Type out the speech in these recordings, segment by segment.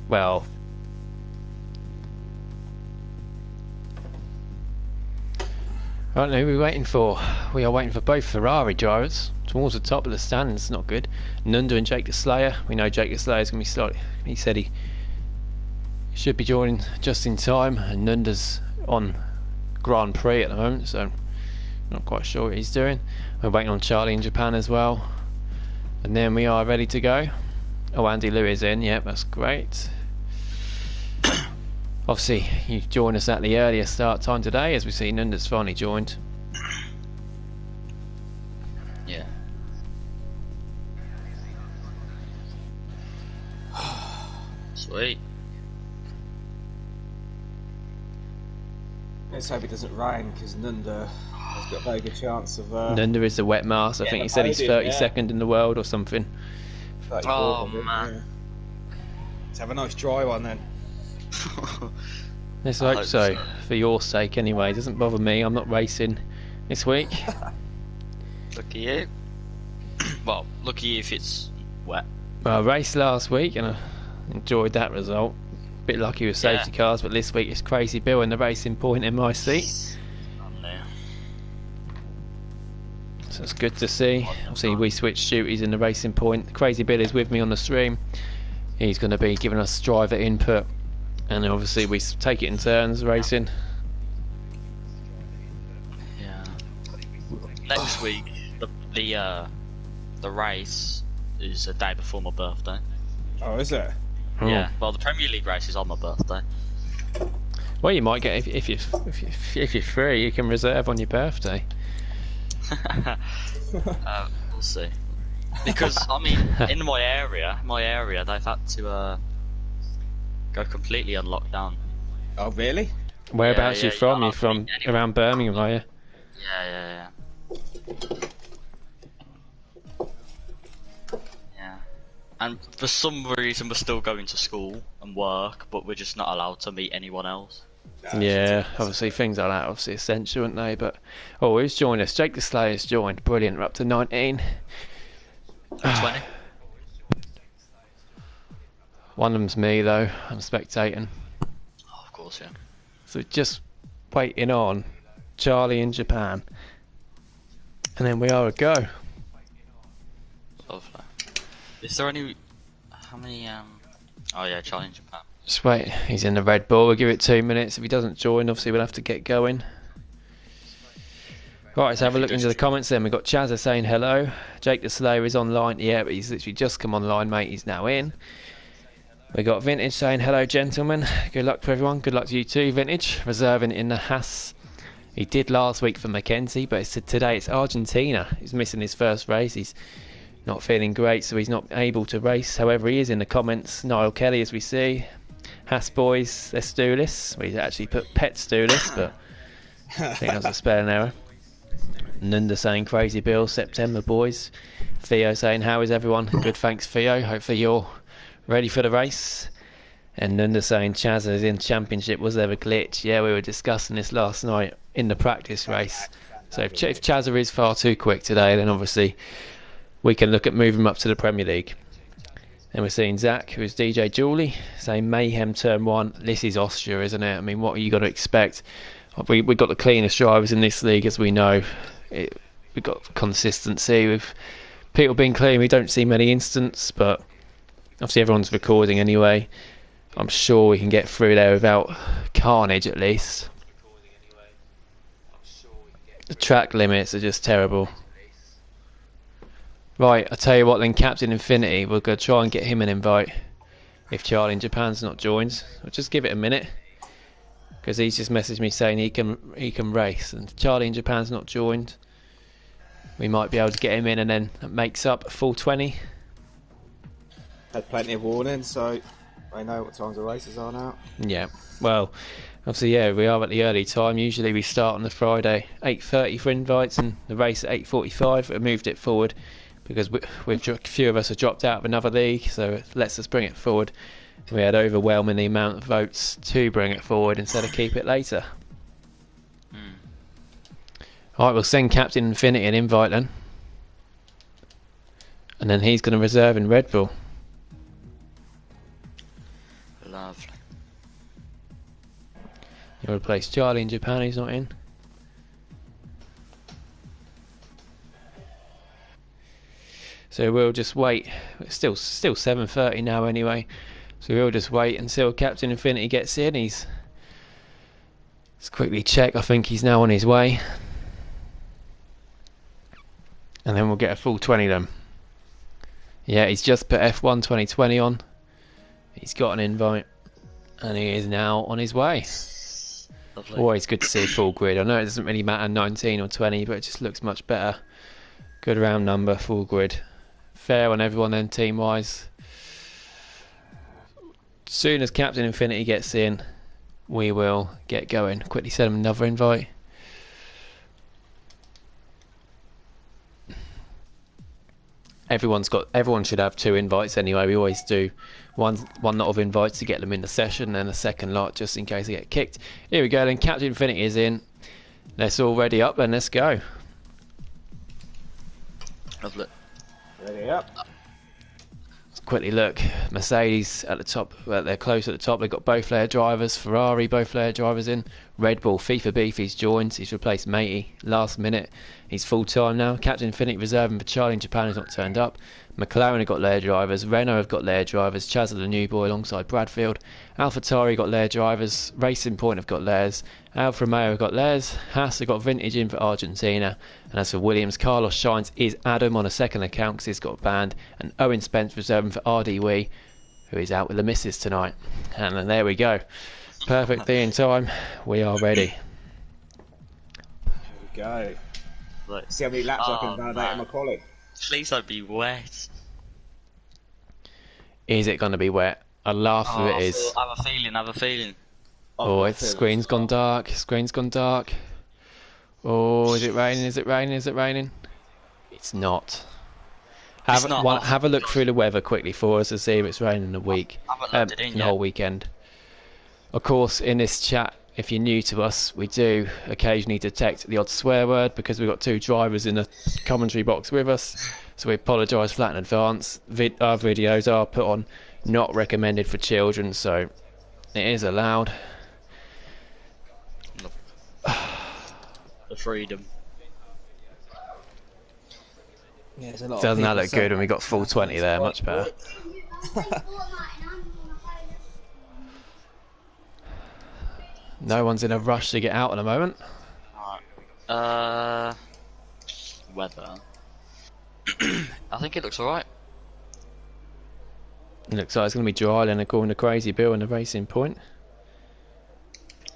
Well, right now we're waiting for. We are waiting for both Ferrari drivers towards the top of the stands. Not good. Nunda and Jake the Slayer. We know Jake the Slayer is going to be slightly. He said he should be joining just in time, and Nunda's on Grand Prix at the moment, so not quite sure what he's doing. We're waiting on Charlie in Japan as well, and then we are ready to go. Oh, Andy Lewis in. Yep, that's great. Obviously, you joined us at the earlier start time today, as we see Nunda's finally joined. Yeah. Sweet. Let's hope it doesn't rain, because Nunda has got a very good chance of... Nunda is the wet mask. I think he said he's 32nd in the world or something. Oh, man. Yeah. Let's have a nice dry one then. Let's hope so, for your sake anyway. It doesn't bother me, I'm not racing this week. Look at you. Well, look at you if it's wet. Well, I raced last week and I enjoyed that result. Bit lucky with safety cars, but this week it's Crazy Bill in the Racing Point MIC. So it's good to see. Obviously we switched duties in the Racing Point. Crazy Bill is with me on the stream. He's going to be giving us driver input, and obviously we take it in turns racing. Yeah. Next week, the race is a day before my birthday. Oh, is it? Oh. Yeah. Well, the Premier League race is on my birthday. Well, you might get if you're free, you can reserve on your birthday. We'll see. Because I mean, in my area, they've had to go completely on lockdown. Oh, really? Whereabouts Yeah, you from? yeah, You're from around Birmingham, are you? Yeah. Yeah. And for some reason, we're still going to school and work, but we're just not allowed to meet anyone else. Yeah, obviously things like that obviously essential, aren't they? But who's joined us? Jake the Slayer's joined. Brilliant. We're up to 19. 20. One of them's me though. I'm spectating. Oh, of course, yeah. So just waiting on Charlie in Japan, and then we are a go. Lovely. Is there any? How many? Oh yeah, Charlie in Japan. Just wait. He's in the Red Bull. We'll give it 2 minutes. If he doesn't join, obviously we'll have to get going. Right, let's have a look into the comments then. We've got Chazza saying hello. Jake the Slayer is online. Yeah, but he's literally just come online, mate. He's now in. We got Vintage saying hello, gentlemen. Good luck for everyone. Good luck to you too, Vintage. Reserving in the Haas. He did last week for Mackenzie, but today it's Argentina. He's missing his first race. He's not feeling great, so he's not able to race. However, he is in the comments. Niall Kelly, as we see. Haas boys, let's do this. We actually put pets do this, but I think that was a spelling error. Nunda saying Crazy Bill, September boys. Theo saying how is everyone? Good, thanks Theo. Hopefully you're ready for the race. And Nunda saying Chaz is in Championship. Was there a glitch? Yeah, we were discussing this last night in the practice race. So if Chazza is far too quick today, then obviously we can look at moving him up to the Premier League. And we're seeing Zach, who's DJ Julie, saying Mayhem Turn 1. This is Austria, isn't it? I mean, what are you going to expect? We've got the cleanest drivers in this league, as we know. We've got consistency with people being clean. We don't see many incidents, but obviously everyone's recording anyway. I'm sure we can get through there without carnage at least. The track limits are just terrible. Right, I'll tell you what then, Captain Infinity, we're going to try and get him an invite if Charlie in Japan's not joined. We'll just give it a minute, because he's just messaged me saying he can race, and if Charlie in Japan's not joined, we might be able to get him in, and then that makes up a full 20. Had plenty of warning, so they know what times the races are now. Yeah, well, obviously, yeah, we are at the early time. Usually we start on the Friday 8:30 for invites, and the race at 8:45. We moved it forward because a few of us have dropped out of another league, so it lets us bring it forward. We had overwhelming the amount of votes to bring it forward instead of keep it later. Alright, we'll send Captain Infinity an invite then, and then he's going to reserve in Red Bull. Lovely. He'll replace Charlie in Japan, he's not in. So we'll just wait. It's still 7:30 now anyway. So we'll just wait until Captain Infinity gets in. Let's quickly check. I think he's now on his way. And then we'll get a full 20 then. Yeah, he's just put F1 2020 on. He's got an invite. And he is now on his way. Lovely. Always good to see a full grid. I know it doesn't really matter 19 or 20, but it just looks much better. Good round number, full grid. Fair on everyone then, team-wise. As soon as Captain Infinity gets in, we will get going. Quickly send him another invite. Everyone should have 2 invites anyway. We always do one lot of invites to get them in the session, and a second lot just in case they get kicked. Here we go then. Captain Infinity is in. Let's all ready up and let's go. Lovely. Ready up. Let's quickly look. Mercedes at the top. Well, they're close at the top. They've got both layer drivers. Ferrari, both layer drivers in. Red Bull, FIFA Beef, he's joined. He's replaced Matey last minute. He's full time now. Captain Infinity reserving for Charlie in Japan has not turned up. McLaren have got layer drivers. Renault have got layer drivers. Chaz the new boy alongside Bradfield. AlphaTauri got layer drivers. Racing Point have got layers. Alfa Romeo have got layers. Haas have got vintage in for Argentina. And as for Williams, Carlos Sainz is Adam on a second account because he's got banned. And Owen Spence reserving for RDW, who is out with the missus tonight. And then there we go. Perfectly in time. We are ready. Here we go. Right. See how many laps I can validate man. in my quality. Please don't be wet. Is it going to be wet? I'd laugh if it is. I have a feeling. Oh, its screen's gone dark. Screen's gone dark. Oh, is it raining? Is it raining? Is it raining? It's not. Have a look through the weather quickly for us to see if it's raining in a week. I haven't looked it in the yet. whole weekend. Of course, in this chat, if you're new to us, we do occasionally detect the odd swear word because we've got 2 drivers in the commentary box with us. So we apologise for that in advance. Our videos are put on not recommended for children, so it is allowed. The freedom. Yeah, there's a lot of Doesn't that people look good when we got full saying 20 there? Much better. No one's in a rush to get out at the moment. Alright. Weather. I think it looks alright. It looks like it's going to be dry then according to Crazy Bill and the Racing Point.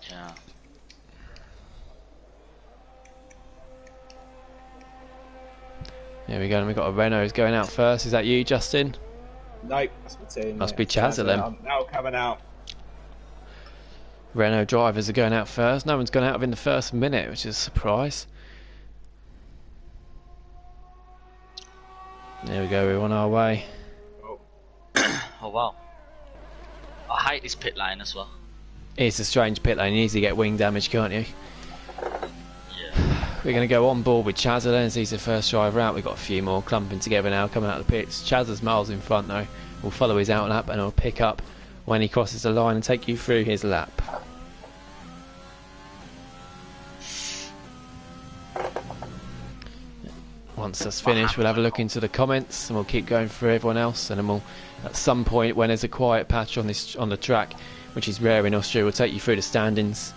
Yeah. There we go, and we've got a Renault going out first. Is that you, Justin? Nope, that's my team. Must be Chazza then. I'm now coming out. Renault drivers are going out first. No one's gone out in the first minute, which is a surprise. There we go, we're on our way. Oh wow. I hate this pit lane as well. It's a strange pit lane, you easily get wing damage, can't you? Yeah. We're going to go on board with Chazza then, as he's the first driver out. We've got a few more clumping together now, coming out of the pits. Chazza's miles in front though. We'll follow his out lap and I'll pick up when he crosses the line and take you through his lap. Once that's finished, we'll have a look into the comments and we'll keep going through everyone else, and then we'll, at some point when there's a quiet patch on the track, which is rare in Austria, we'll take you through the standings.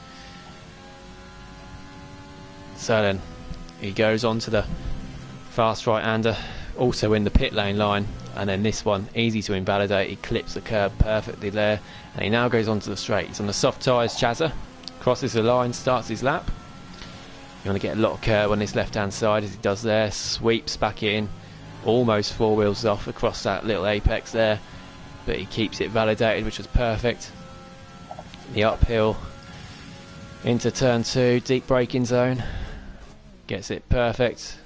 So then he goes on to the fast right-hander, also in the pit lane line, and then this one, easy to invalidate. He clips the curb perfectly there, and he now goes on to the straight. He's on the soft tyres, Chazza crosses the line, starts his lap. You want to get a lot of curb on this left-hand side as he does there, sweeps back in, almost 4 wheels off across that little apex there, but he keeps it validated, which was perfect. The uphill into turn 2, deep braking zone, gets it perfect.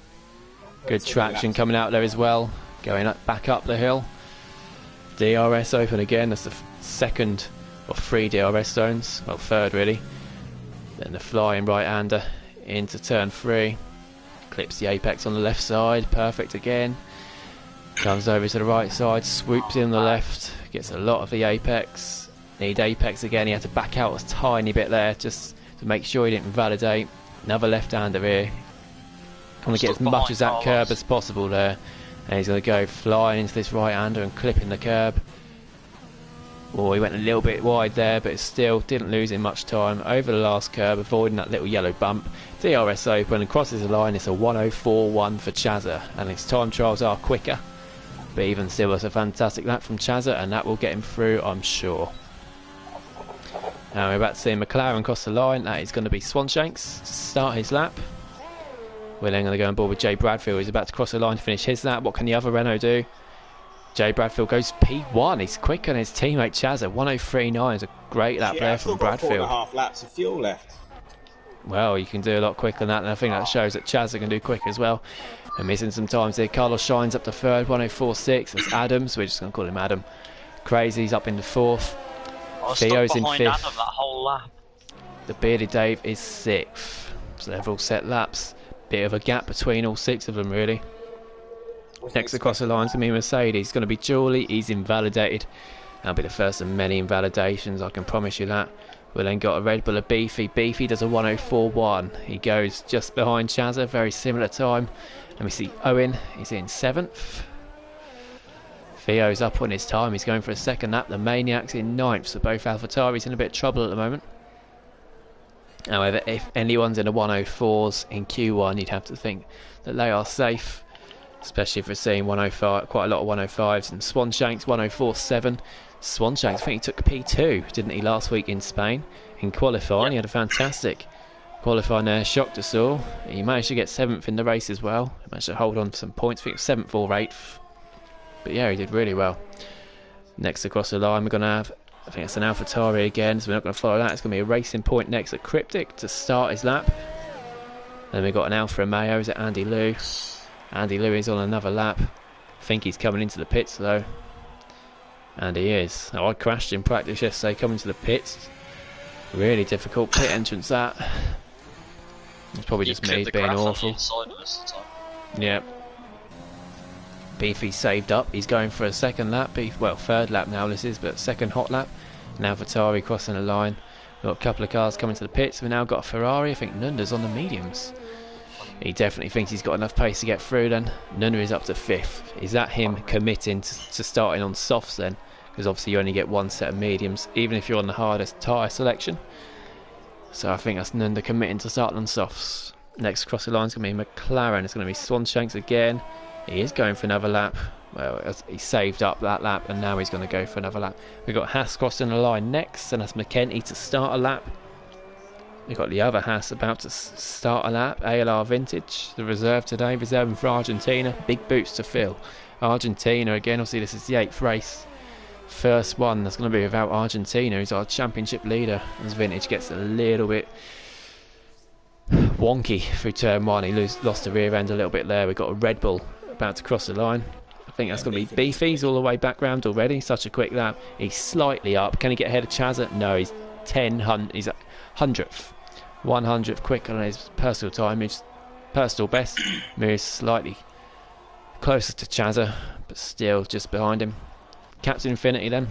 Good traction coming out there as well, going up, back up the hill. DRS open again, that's the second of 3 DRS zones, well third really. Then the flying right-hander into turn 3, clips the apex on the left side, perfect again. Comes over to the right side, swoops in the left, gets a lot of the apex, Need apex again. He had to back out a tiny bit there just to make sure he didn't validate. Another left-hander here. Want to get as much as that curb as possible there. And he's going to go flying into this right-hander and clipping the curb. Oh, he went a little bit wide there, but it still didn't lose him much time. Over the last curb, avoiding that little yellow bump. DRS open and crosses the line. It's a 1:04.1 for Chazza, and his time trials are quicker. But even still, it's a fantastic lap from Chazza, and that will get him through, I'm sure. Now we're about to see McLaren cross the line. That is going to be Swanshanks to start his lap. We're then going to go on board with Jay Bradfield. He's about to cross the line to finish his lap. What can the other Renault do? Jay Bradfield goes P1. He's quicker than his teammate Chazza. 1:03.9 is a great lap there from Bradfield. 4.5 laps of fuel left. Well, you can do a lot quicker than that, and I think that shows that Chazza can do quick as well. We're missing some times there. Carlos Shines up to third, 1:04.6. That's Adams. We're just going to call him Adam. Crazy's up in the fourth. Theo's in fifth. Adam that whole lap. The bearded Dave is sixth. So they've all set laps. Bit of a gap between all six of them, really. Next across the line to me, Mercedes. It's going to be Julie. He's invalidated. That'll be the first of many invalidations, I can promise you that. We've then got a Red Bull of Beefy. Beefy does a 1:04.1. He goes just behind Chazza, very similar time. Let me see Owen. He's in seventh. Theo's up on his time. He's going for a second lap. The Maniac's in ninth. So both AlphaTauri's in a bit of trouble at the moment. However, if anyone's in the 1:04s in Q1, you'd have to think that they are safe. Especially if we're seeing 1:05, quite a lot of 1:05s. And Swanshanks 1:04.7. Swanshanks, I think he took P2, didn't he, last week in Spain? In qualifying, he had a fantastic qualifying there, shocked us all. He managed to get 7th in the race as well. He managed to hold on to some points, I think it was 7th or 8th. But yeah, he did really well. Next across the line, we're going to have, I think it's an AlphaTauri again, so we're not going to follow that. It's going to be a racing point next at Cryptic to start his lap. Then we've got an Alfa Romeo, is it Andy Liu? Andy Liu is on another lap. I think he's coming into the pits though. And he is. Now, I crashed in practice yesterday coming to the pits. Really difficult pit entrance that. It's probably just me being awful. Yep. Beefy saved up. He's going for a second lap. Well, third lap now this is, but second hot lap. Now AlphaTauri crossing the line. We've got a couple of cars coming to the pits. We've now got a Ferrari. I think Nunda's on the mediums. He definitely thinks he's got enough pace to get through then. Nunda is up to 5th. Is that him committing to starting on softs then? Because obviously you only get one set of mediums, even if you're on the hardest tyre selection. So I think that's Nunda committing to starting on softs. Next across the line is going to be McLaren. It's going to be Swanshanks again. He is going for another lap. Well, he saved up that lap and now he's going to go for another lap. We've got Haas crossing the line next, and that's McKenty to start a lap. We've got the other Haas about to start a lap. ALR Vintage, the reserve today, reserving for Argentina. Big boots to fill. Argentina again, obviously this is the 8th race. First one that's going to be without Argentina, who's our championship leader. As Vintage gets a little bit wonky through turn 1. He lost the rear end a little bit there. We've got a Red Bull about to cross the line. I think that's going to be Beefy's all the way back round already. Such a quick lap. He's slightly up. Can he get ahead of Chazza? No, he's 10, he's 100th. 100th quicker than his personal time. His personal best moves slightly closer to Chazza, but still just behind him. Captain Infinity then.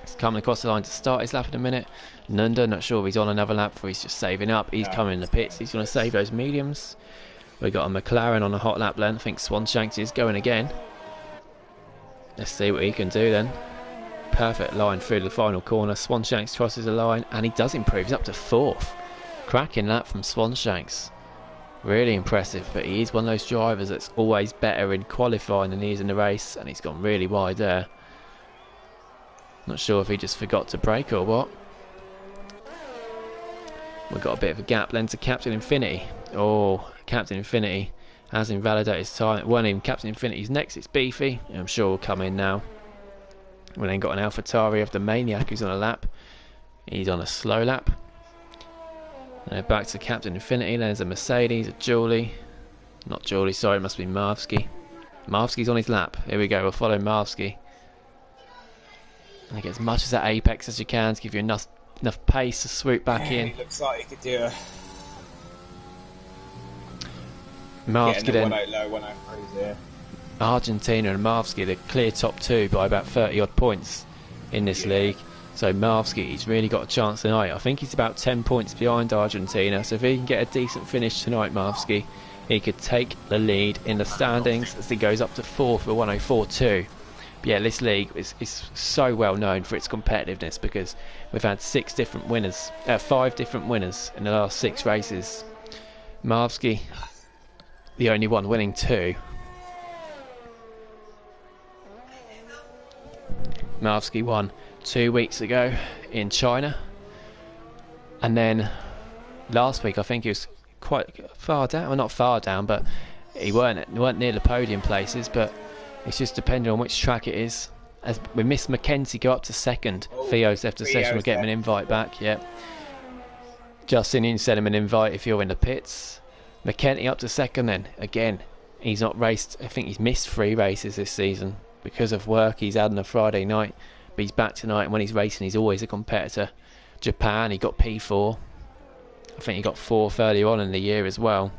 He's coming across the line to start his lap in a minute. Nunda, not sure if he's on another lap or he's just saving up. He's coming in the pits. He's going to save those mediums. We've got a McLaren on a hot lap length. I think Swanshanks is going again. Let's see what he can do then. Perfect line through the final corner. Swanshanks crosses the line and he does improve. He's up to 4th. Cracking lap from Swanshanks. Really impressive, but he is one of those drivers that's always better in qualifying than he is in the race, and he's gone really wide there. Not sure if he just forgot to brake or what. We've got a bit of a gap then to Captain Infinity. Oh, Captain Infinity has invalidated his time. It wasn't even Captain Infinity's next, it's Beefy. I'm sure will come in now. We then got an AlphaTauri of the Maniac who's on a lap. He's on a slow lap. Back to Captain Infinity. Then there's a Mercedes, a Julie. Not Julie, sorry, it must be Marvsky. Marvsky's on his lap. Here we go, we'll follow Marvsky. And get as much as that apex as you can to give you enough pace to swoop back in. It looks like he could do a... Marvsky then. 180 low, 103 there. Argentina and Marvsky, the clear top 2 by about 30 odd points in this league. So Marvsky, he's really got a chance tonight. I think he's about 10 points behind Argentina, so if he can get a decent finish tonight, Marvsky, he could take the lead in the standings as he goes up to 4th for 104.2. But yeah, this league is so well known for its competitiveness because we've had 5 different winners in the last 6 races. Marvsky, the only one winning 2. Marvsky won 2 weeks ago in China, and then last week I think he was quite far down, well not far down, but he weren't near the podium places, but it's just depending on which track it is. As we missed Mackenzie go up to 2nd. Theo's left the session, we'll get him an invite back. Yep. Justin, you can send him an invite if you're in the pits. McKenty up to 2nd then. Again, he's not raced, I think he's missed 3 races this season because of work he's had on a Friday night, but he's back tonight, and when he's racing he's always a competitor. Japan, he got P4. I think he got 4th earlier on in the year as well.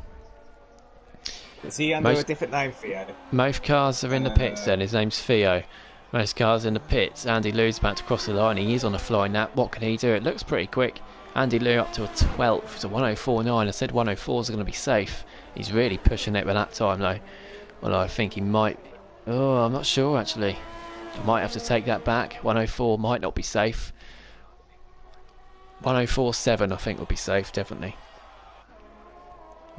Is he under a different name, Theo? Most cars are in the pits then. His name's Theo. Most cars in the pits. Andy Lou's about to cross the line. He is on a flying nap. What can he do? It looks pretty quick. Andy Lou up to a 12th. It's a 104.9. I said 104s are going to be safe. He's really pushing it with that time though. Well, I think he might... Oh, I'm not sure actually. I might have to take that back. 104 might not be safe. 104.7 I think will be safe, definitely.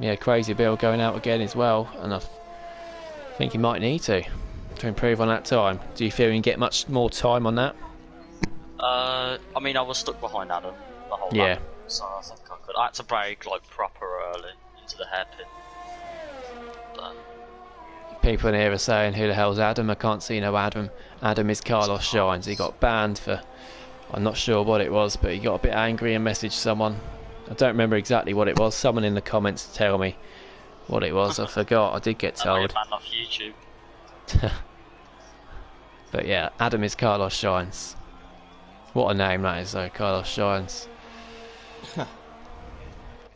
Yeah, Crazy Bill going out again as well, and I think he might need to improve on that time. Do you feel you can get much more time on that? I mean, I was stuck behind Adam the whole lap, so I think I could. I had to brake like proper early into the hairpin. But people in here are saying, who the hell's Adam? I can't see no Adam. Adam is Carlos Shines. He got banned for, I'm not sure what it was, but he got a bit angry and messaged someone. I don't remember exactly what it was. Someone in the comments tell me what it was. I forgot. I did get told. banned off YouTube. But yeah, Adam is Carlos Shines. What a name that is though, Carlos Shines.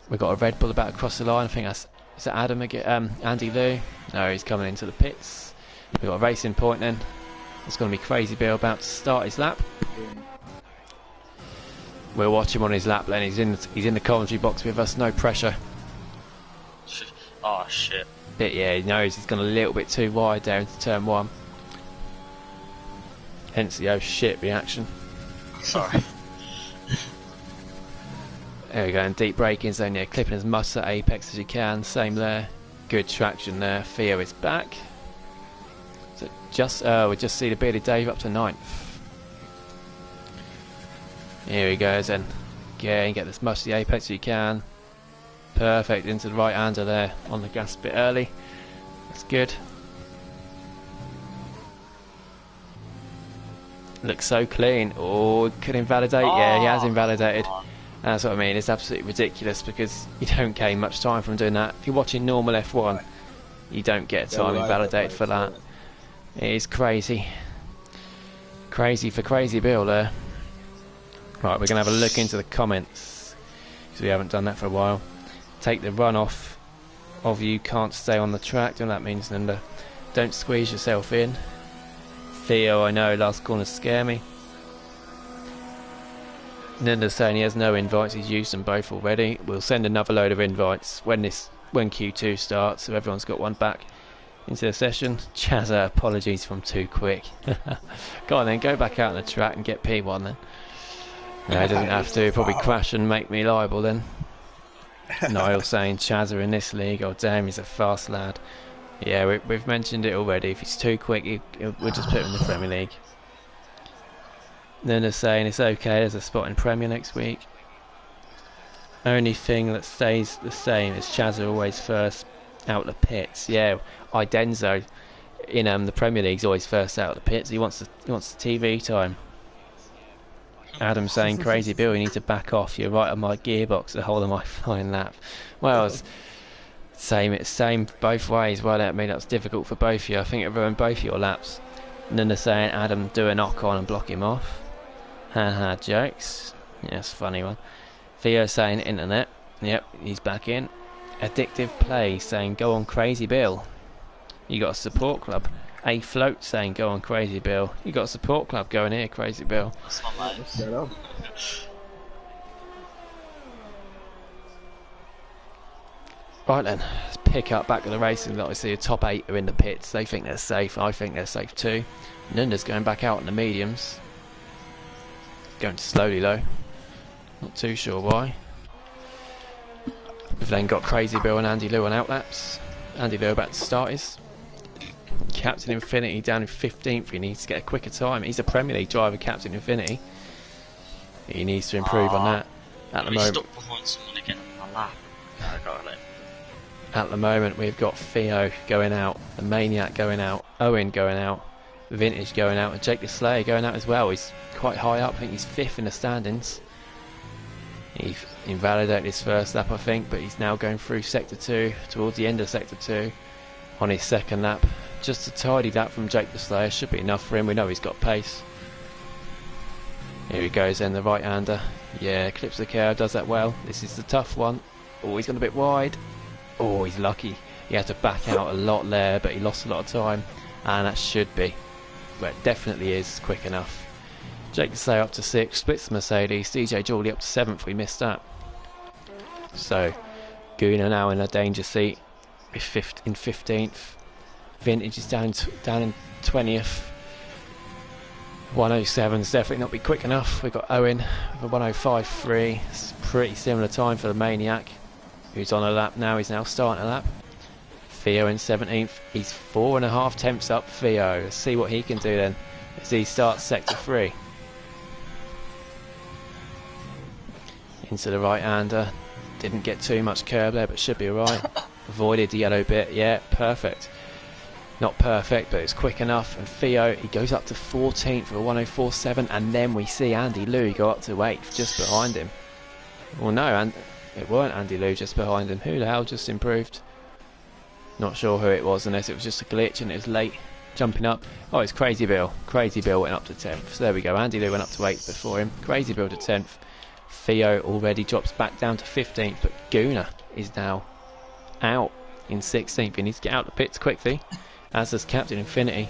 We've got a Red Bull about to cross the line. I think that's... Is that Adam again? Andy Lou? No, he's coming into the pits. We've got a racing point then. It's going to be Crazy Bill about to start his lap. We'll watch him on his lap then. He's in the commentary box with us. No pressure. Oh shit. But yeah, he knows he's gone a little bit too wide there into turn 1. Hence the oh shit reaction. Sorry. There we go, and deep braking zone, yeah, clipping as much at apex as you can. Same there. Good traction there. Theo is back. So we just see the bearded Dave up to 9th. Here he goes then. Again, get as much of the apex as you can. Perfect, into the right hander there. On the gas a bit early. That's good. Looks so clean. Oh, could invalidate. Yeah, he has invalidated. That's what I mean. It's absolutely ridiculous because you don't gain much time from doing that. If you're watching normal F1, you don't get time invalidated for that. It is crazy. Crazy for Crazy Bill there. Right, we're going to have a look into the comments because we haven't done that for a while. Take the run off of you can't stay on the track. And that means Linda, don't squeeze yourself in. Theo, I know, last corner scare me. Ninda's saying he has no invites, he's used them both already. We'll send another load of invites when Q2 starts, so everyone's got one back into the session. Chazza, apologies if I'm too quick. Go on then, go back out on the track and get P1 then. No, he doesn't have to, probably crash and make me liable then. Niall saying Chazza in this league, oh damn, he's a fast lad. Yeah, we've mentioned it already, if he's too quick, we'll just put him in the Premier League. Then they're saying it's okay, there's a spot in Premier next week. Only thing that stays the same is Chazza always first out the pits. Yeah, Idenzo in the Premier League's always first out the pits. He wants the TV time. Adam saying Crazy Bill, you need to back off. You're right on my gearbox the whole of my flying lap. Well, it's same both ways. Well, I mean that's difficult for both of you. I think it ruined both your laps. And then they're saying Adam do a knock on and block him off. Haha, jokes. Yes, funny one. Theo saying internet. Yep, he's back in. Addictive Play saying go on Crazy Bill. You got a support club. A Float saying, go on, Crazy Bill. You got a support club going here, Crazy Bill. That's my mate. What's going on? Right then, let's pick up back at the racing. Like I see, the top 8 are in the pits. They think they're safe. I think they're safe too. Nunda's going back out in the mediums. Going slowly though. Not too sure why. We've then got Crazy Bill and Andy Lou on outlaps. Andy Lou about to start his. Captain Infinity down in 15th. He needs to get a quicker time. He's a Premier League driver, Captain Infinity. He needs to improve on that. At the moment, stuck behind someone again on my lap. At the moment, we've got Theo going out, the Maniac going out, Owen going out, Vintage going out, and Jake the Slayer going out as well. He's quite high up. I think he's 5th in the standings. He invalidated his first lap, I think, but he's now going through Sector 2, towards the end of Sector 2, on his second lap. Just a tidy lap from Jake the Slayer should be enough for him. We know he's got pace. Here he goes then, the right-hander. Yeah, clips the curve, does that well. This is the tough one. Oh, he's gone a bit wide. Oh, he's lucky. He had to back out a lot there, but he lost a lot of time. And that should be, well, it definitely is quick enough. Jake the Slayer up to 6th, splits the Mercedes. DJ Geordie up to 7th, we missed that. So, Guna now in a danger seat in 15th. Vintage is down in 20th. 107's definitely not be quick enough. We've got Owen with a 105.3. It's a pretty similar time for the Maniac, who's on a lap now. He's now starting a lap. Theo in 17th. He's 4.5 tenths up. Theo. Let's see what he can do then as he starts Sector 3. Into the right-hander. Didn't get too much curb there, but should be alright. Avoided the yellow bit. Yeah, perfect. Not perfect, but it's quick enough. And Theo, he goes up to 14th for a 104.7, and then we see Andy Lou go up to 8th, just behind him. Well, no, and it weren't Andy Lou just behind him. Who the hell just improved? Not sure who it was, unless it was just a glitch and it was late jumping up. Oh, it's Crazy Bill. Crazy Bill went up to 10th. So there we go. Andy Lou went up to 8th before him. Crazy Bill to 10th. Theo already drops back down to 15th, but Guna is now out in 16th. He needs to get out the pits quickly, as does Captain Infinity.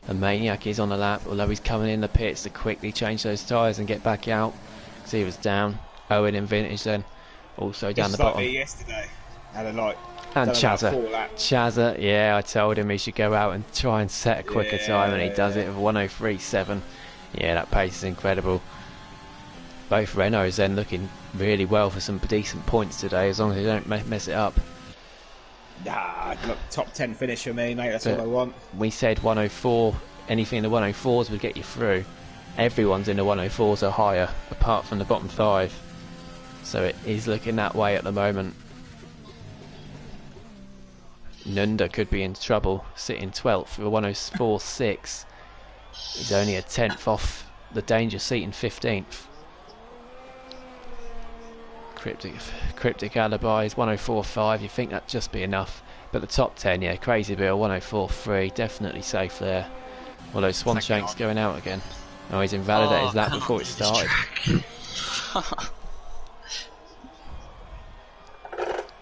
The Maniac is on the lap, although he's coming in the pits to quickly change those tyres and get back out. So he was down. Owen and Vintage then also down the bottom. Like me yesterday. Had a like. And Chazza, yeah, I told him he should go out and try and set a quicker time, and he does it with 103.7. Yeah, that pace is incredible. Both Renaults then looking really well for some decent points today, as long as they don't mess it up. Nah, look, top 10 finish for me, mate. That's all I want. We said 104. Anything in the 104s would get you through. Everyone's in the 104s or higher, apart from the bottom 5. So it is looking that way at the moment. Nunda could be in trouble, sitting 12th with a 104.6. He's only a 10th off the danger seat in 15th. Cryptic Alibi is 104.5. You think that'd just be enough, but the top 10, yeah, Crazy Bill 104.3, definitely safe there. Although Swanshank's going out again. Oh, he's invalidated his lap before it started.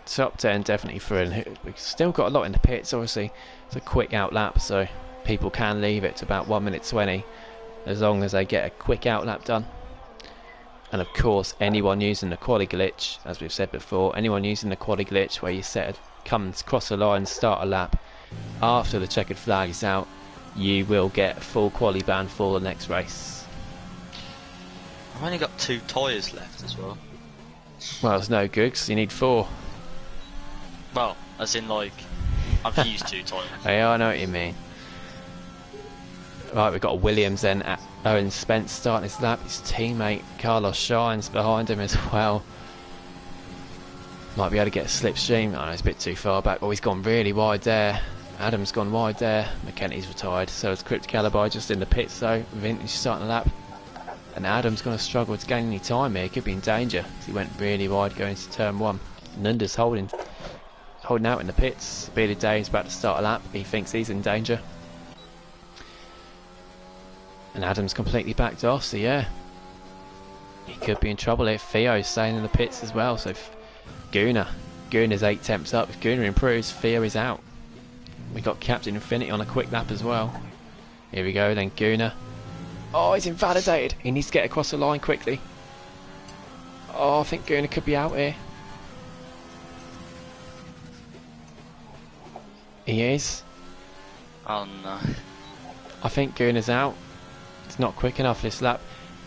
Top 10 definitely through. We've still got a lot in the pits. Obviously, it's a quick out lap, so people can leave it to about 1 minute 20, as long as they get a quick out lap done. And of course, anyone using the quali glitch, as we've said before, anyone using the quali glitch where you comes cross the line, start a lap after the checkered flag is out, you will get a full quali ban for the next race. I've only got 2 tyres left as well. Well, it's no good because you need 4. Well, as in like, I've used 2 tyres. Yeah, I know what you mean. Right, we've got a Williams then at Owen Spence starting his lap. His teammate Carlos Shines behind him as well. Might be able to get a slipstream. I know it's a bit too far back. Oh, he's gone really wide there. Adam's gone wide there. McKenty's retired. So is Cryptic Alibi just in the pits though. Vintage starting the lap. And Adam's going to struggle to gain any time here. He could be in danger. He went really wide going to turn 1. Nunda's holding out in the pits. Bearded Dave's about to start a lap. He thinks he's in danger. And Adam's completely backed off, so yeah, he could be in trouble if Theo's staying in the pits as well. So Guna's 8 temps up. If Guna improves, Theo is out. We got Captain Infinity on a quick lap as well. Here we go, then Gunnar. Oh, he's invalidated. He needs to get across the line quickly. Oh, I think Gunnar could be out here. He is. Oh no. I think Gunnar's out. It's not quick enough this lap.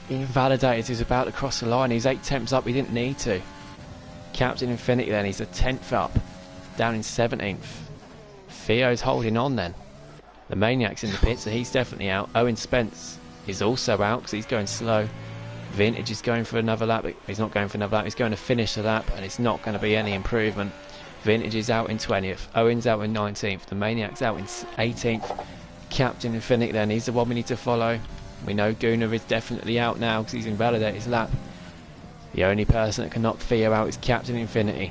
He invalidated. He's about to cross the line. He's 8 tenths up. He didn't need to. Captain Infinity then. He's a 10th up. Down in 17th. Theo's holding on then. The Maniac's in the pit, so he's definitely out. Owen Spence is also out because he's going slow. Vintage is going for another lap. He's not going for another lap. He's going to finish the lap, and it's not going to be any improvement. Vintage is out in 20th. Owen's out in 19th. The Maniac's out in 18th. Captain Infinity then. He's the one we need to follow. We know Gunnar is definitely out now because he's invalidated his lap. The only person that can knock Theo out is Captain Infinity.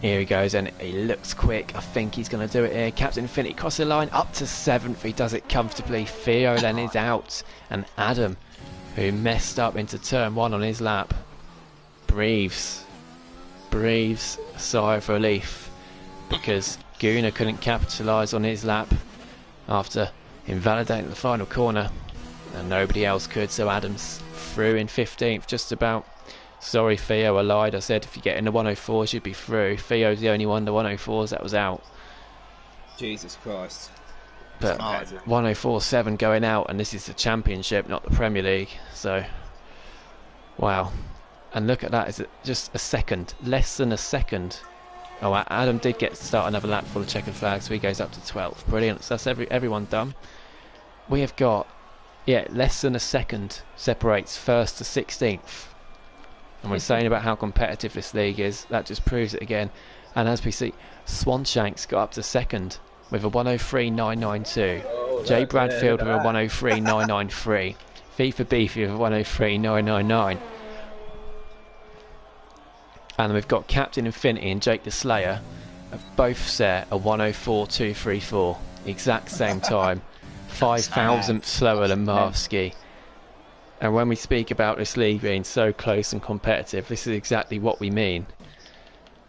Here he goes, and he looks quick. I think he's going to do it here. Captain Infinity crosses the line up to 7th. He does it comfortably. Theo then is out. And Adam, who messed up into turn 1 on his lap, breathes a sigh of relief because Gunnar couldn't capitalise on his lap after invalidating the final corner, and nobody else could, so Adam's through in 15th, just about. Sorry Theo, I lied. I said if you get in the 104s you'd be through. Theo's the only one, the 104s that was out. Jesus Christ. But 104.7 going out, and this is the Championship, not the Premier League, so wow. And look at that, is it just a second, less than a second. Oh, Adam did get to start another lap full of checkered flags, so he goes up to 12th. Brilliant, so that's everyone done. We have got, yeah, less than a second separates 1st to 16th. And we're saying about how competitive this league is, that just proves it again. And as we see, Swanshanks got up to 2nd with a 103.992. Jay Bradfield with a 103.993. FIFA Beefy with a 103.999. And we've got Captain Infinity and Jake the Slayer have both set a 104.234. Exact same time. 5,000th slower than Marvski. And when we speak about this league being so close and competitive, this is exactly what we mean.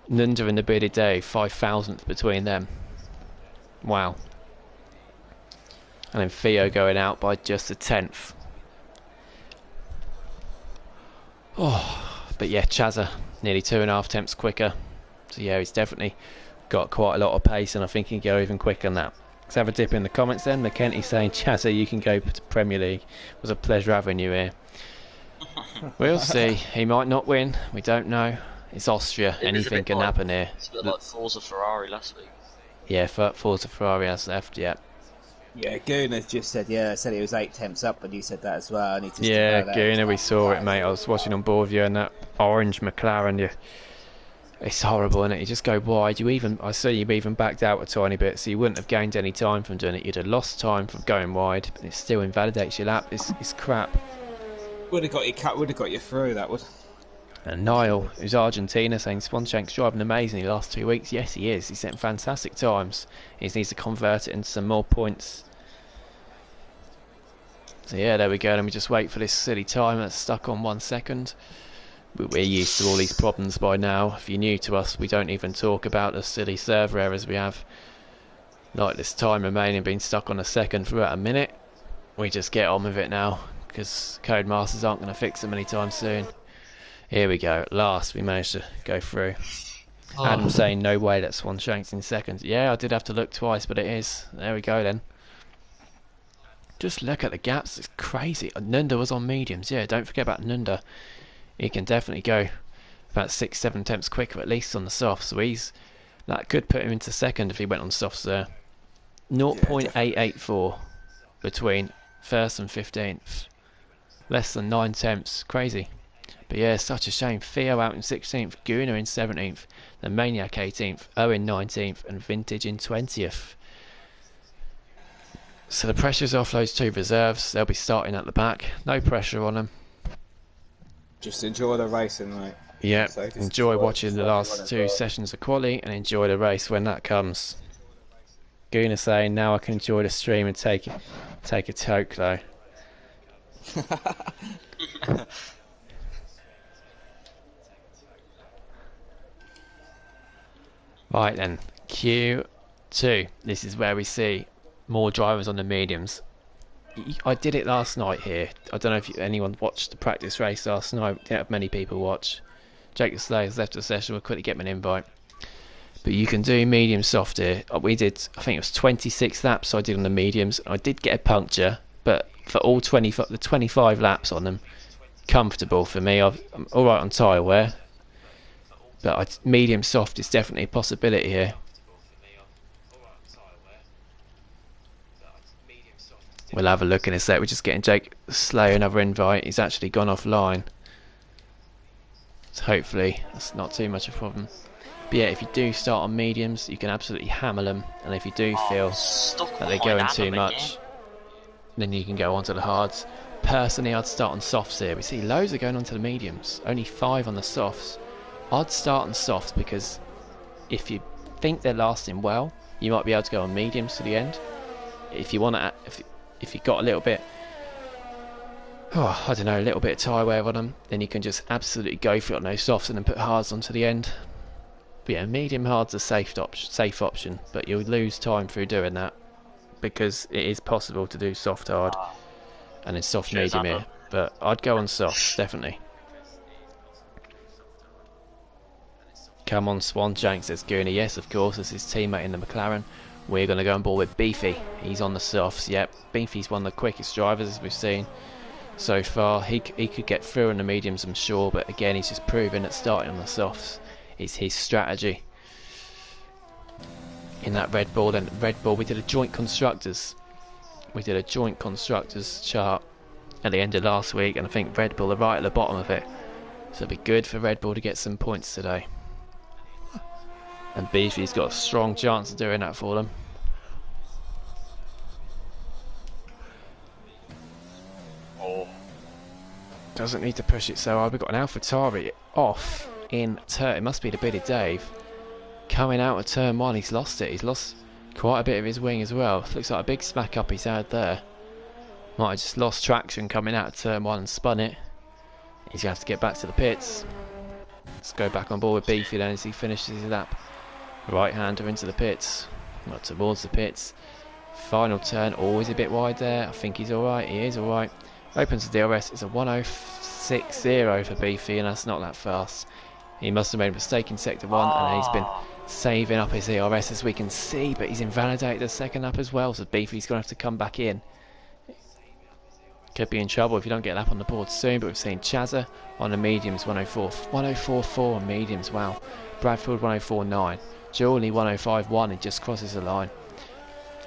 Nunda and the Bearded Day, 5,000th between them. Wow. And then Theo going out by just a 10th. Oh, but yeah, Chazza nearly 2.5 tenths quicker. So yeah, he's definitely got quite a lot of pace, and I think he can go even quicker than that. Let's have a dip in the comments then. McKenty saying, Chazza, you can go to Premier League. It was a pleasure having you here. We'll see. He might not win. We don't know. It's Austria. Anything can happen here. It's a bit like Forza Ferrari last week. Yeah, Forza Ferrari has left, yeah. Yeah, Gunnar just said, said he was 8 temps up, and you said that as well. And he just yeah, Gunnar, we saw it, mate. I was watching on board with you, and that orange McLaren, it's horrible, isn't it? You just go wide. I see you've even backed out a tiny bit, so you wouldn't have gained any time from doing it. You'd have lost time from going wide, but it still invalidates your lap. It's crap. Would have got you through, that would. And Niall, who's Argentina, saying Swanshank's driving amazing the last 2 weeks. Yes, he is. He's setting fantastic times. He just needs to convert it into some more points. So yeah, there we go. Let me just wait for this silly time that's stuck on 1 second. We're used to all these problems by now. If you're new to us, we don't even talk about the silly server errors we have. Like this time remaining being stuck on a second for about a minute. We just get on with it now, because Codemasters aren't going to fix them anytime soon. Here we go. At last, we managed to go through. Adam saying, no way, that's Swanshanks in seconds. Yeah, I did have to look twice, but it is. There we go then. Just look at the gaps. It's crazy. Nunda was on mediums. Yeah, don't forget about Nunda. He can definitely go about 6-7 tenths quicker, at least on the softs. So that could put him into second if he went on softs there. 0.884 between 1st and 15th. Less than 9 tenths. Crazy. But yeah, such a shame. Theo out in 16th, Gunnar in 17th, the Maniac 18th, Owen 19th, and Vintage in 20th. So the pressure's off those two reserves. They'll be starting at the back. No pressure on them. Just enjoy the racing, mate. Yeah, So enjoy watching the last 2 sessions of quali and enjoy the race when that comes. Gunnar saying, now I can enjoy the stream and take a toke though. Right then, Q2. This is where we see more drivers on the mediums. I did it last night here. I don't know if anyone watched the practice race last night. Didn't have many people watch. Jake the Slayer's left the session. We'll quickly get me an invite. But you can do medium soft here. We did, I think it was 26 laps. So I did on the mediums. I did get a puncture, but for all 25 laps on them, comfortable for me. I'm all right on tyre wear, but medium soft is definitely a possibility here. We'll have a look in a sec. We're just getting Jake Slayer another invite. He's actually gone offline, so hopefully that's not too much of a problem. But yeah, if you do start on mediums, you can absolutely hammer them, and if you do feel that they're going too much, then you can go on to the hards. Personally, I'd start on softs here. We see loads are going on to the mediums, only 5 on the softs. I'd start on softs because if you think they're lasting well, you might be able to go on mediums to the end. If you want to, if you've got a little bit, I don't know, a little bit of tyre wear on them, then you can just absolutely go for it on those softs and then put hards onto the end. But yeah, medium hard's a safe option, but you'll lose time through doing that because it is possible to do soft hard and then soft medium here. But I'd go on soft, definitely. Come on, Swan Shanks, says Goonie. Yes, of course, as his teammate in the McLaren. We're going to go on board with Beefy. He's on the softs. Yep, Beefy's one of the quickest drivers as we've seen so far. He could get through in the mediums, I'm sure, but again, he's just proven that starting on the softs is his strategy. In that Red Bull, then Red Bull, we did a joint constructors. We did a joint constructors chart at the end of last week, and I think Red Bull are right at the bottom of it. So it'll be good for Red Bull to get some points today. And Beefy's got a strong chance of doing that for them. Doesn't need to push it so hard. We've got an AlphaTauri off in turn. It must be the bearded Dave. Coming out of turn 1, he's lost it. He's lost quite a bit of his wing as well. Looks like a big smack up he's had there. Might have just lost traction coming out of turn 1 and spun it. He's going to have to get back to the pits. Let's go back on board with Beefy then as he finishes his lap. Right-hander into the pits. Not towards the pits. Final turn, always a bit wide there. I think he's alright. He is alright. Opens the DRS. It's a 106.0 for Beefy, and that's not that fast. He must have made a mistake in sector 1, and he's been saving up his DRS as we can see, but he's invalidated the second lap as well, so Beefy's going to have to come back in. Could be in trouble if you don't get a lap on the board soon, but we've seen Chazza on the mediums 104.4 on mediums. Wow. Bradford 104.9. Julie 105.1, he just crosses the line.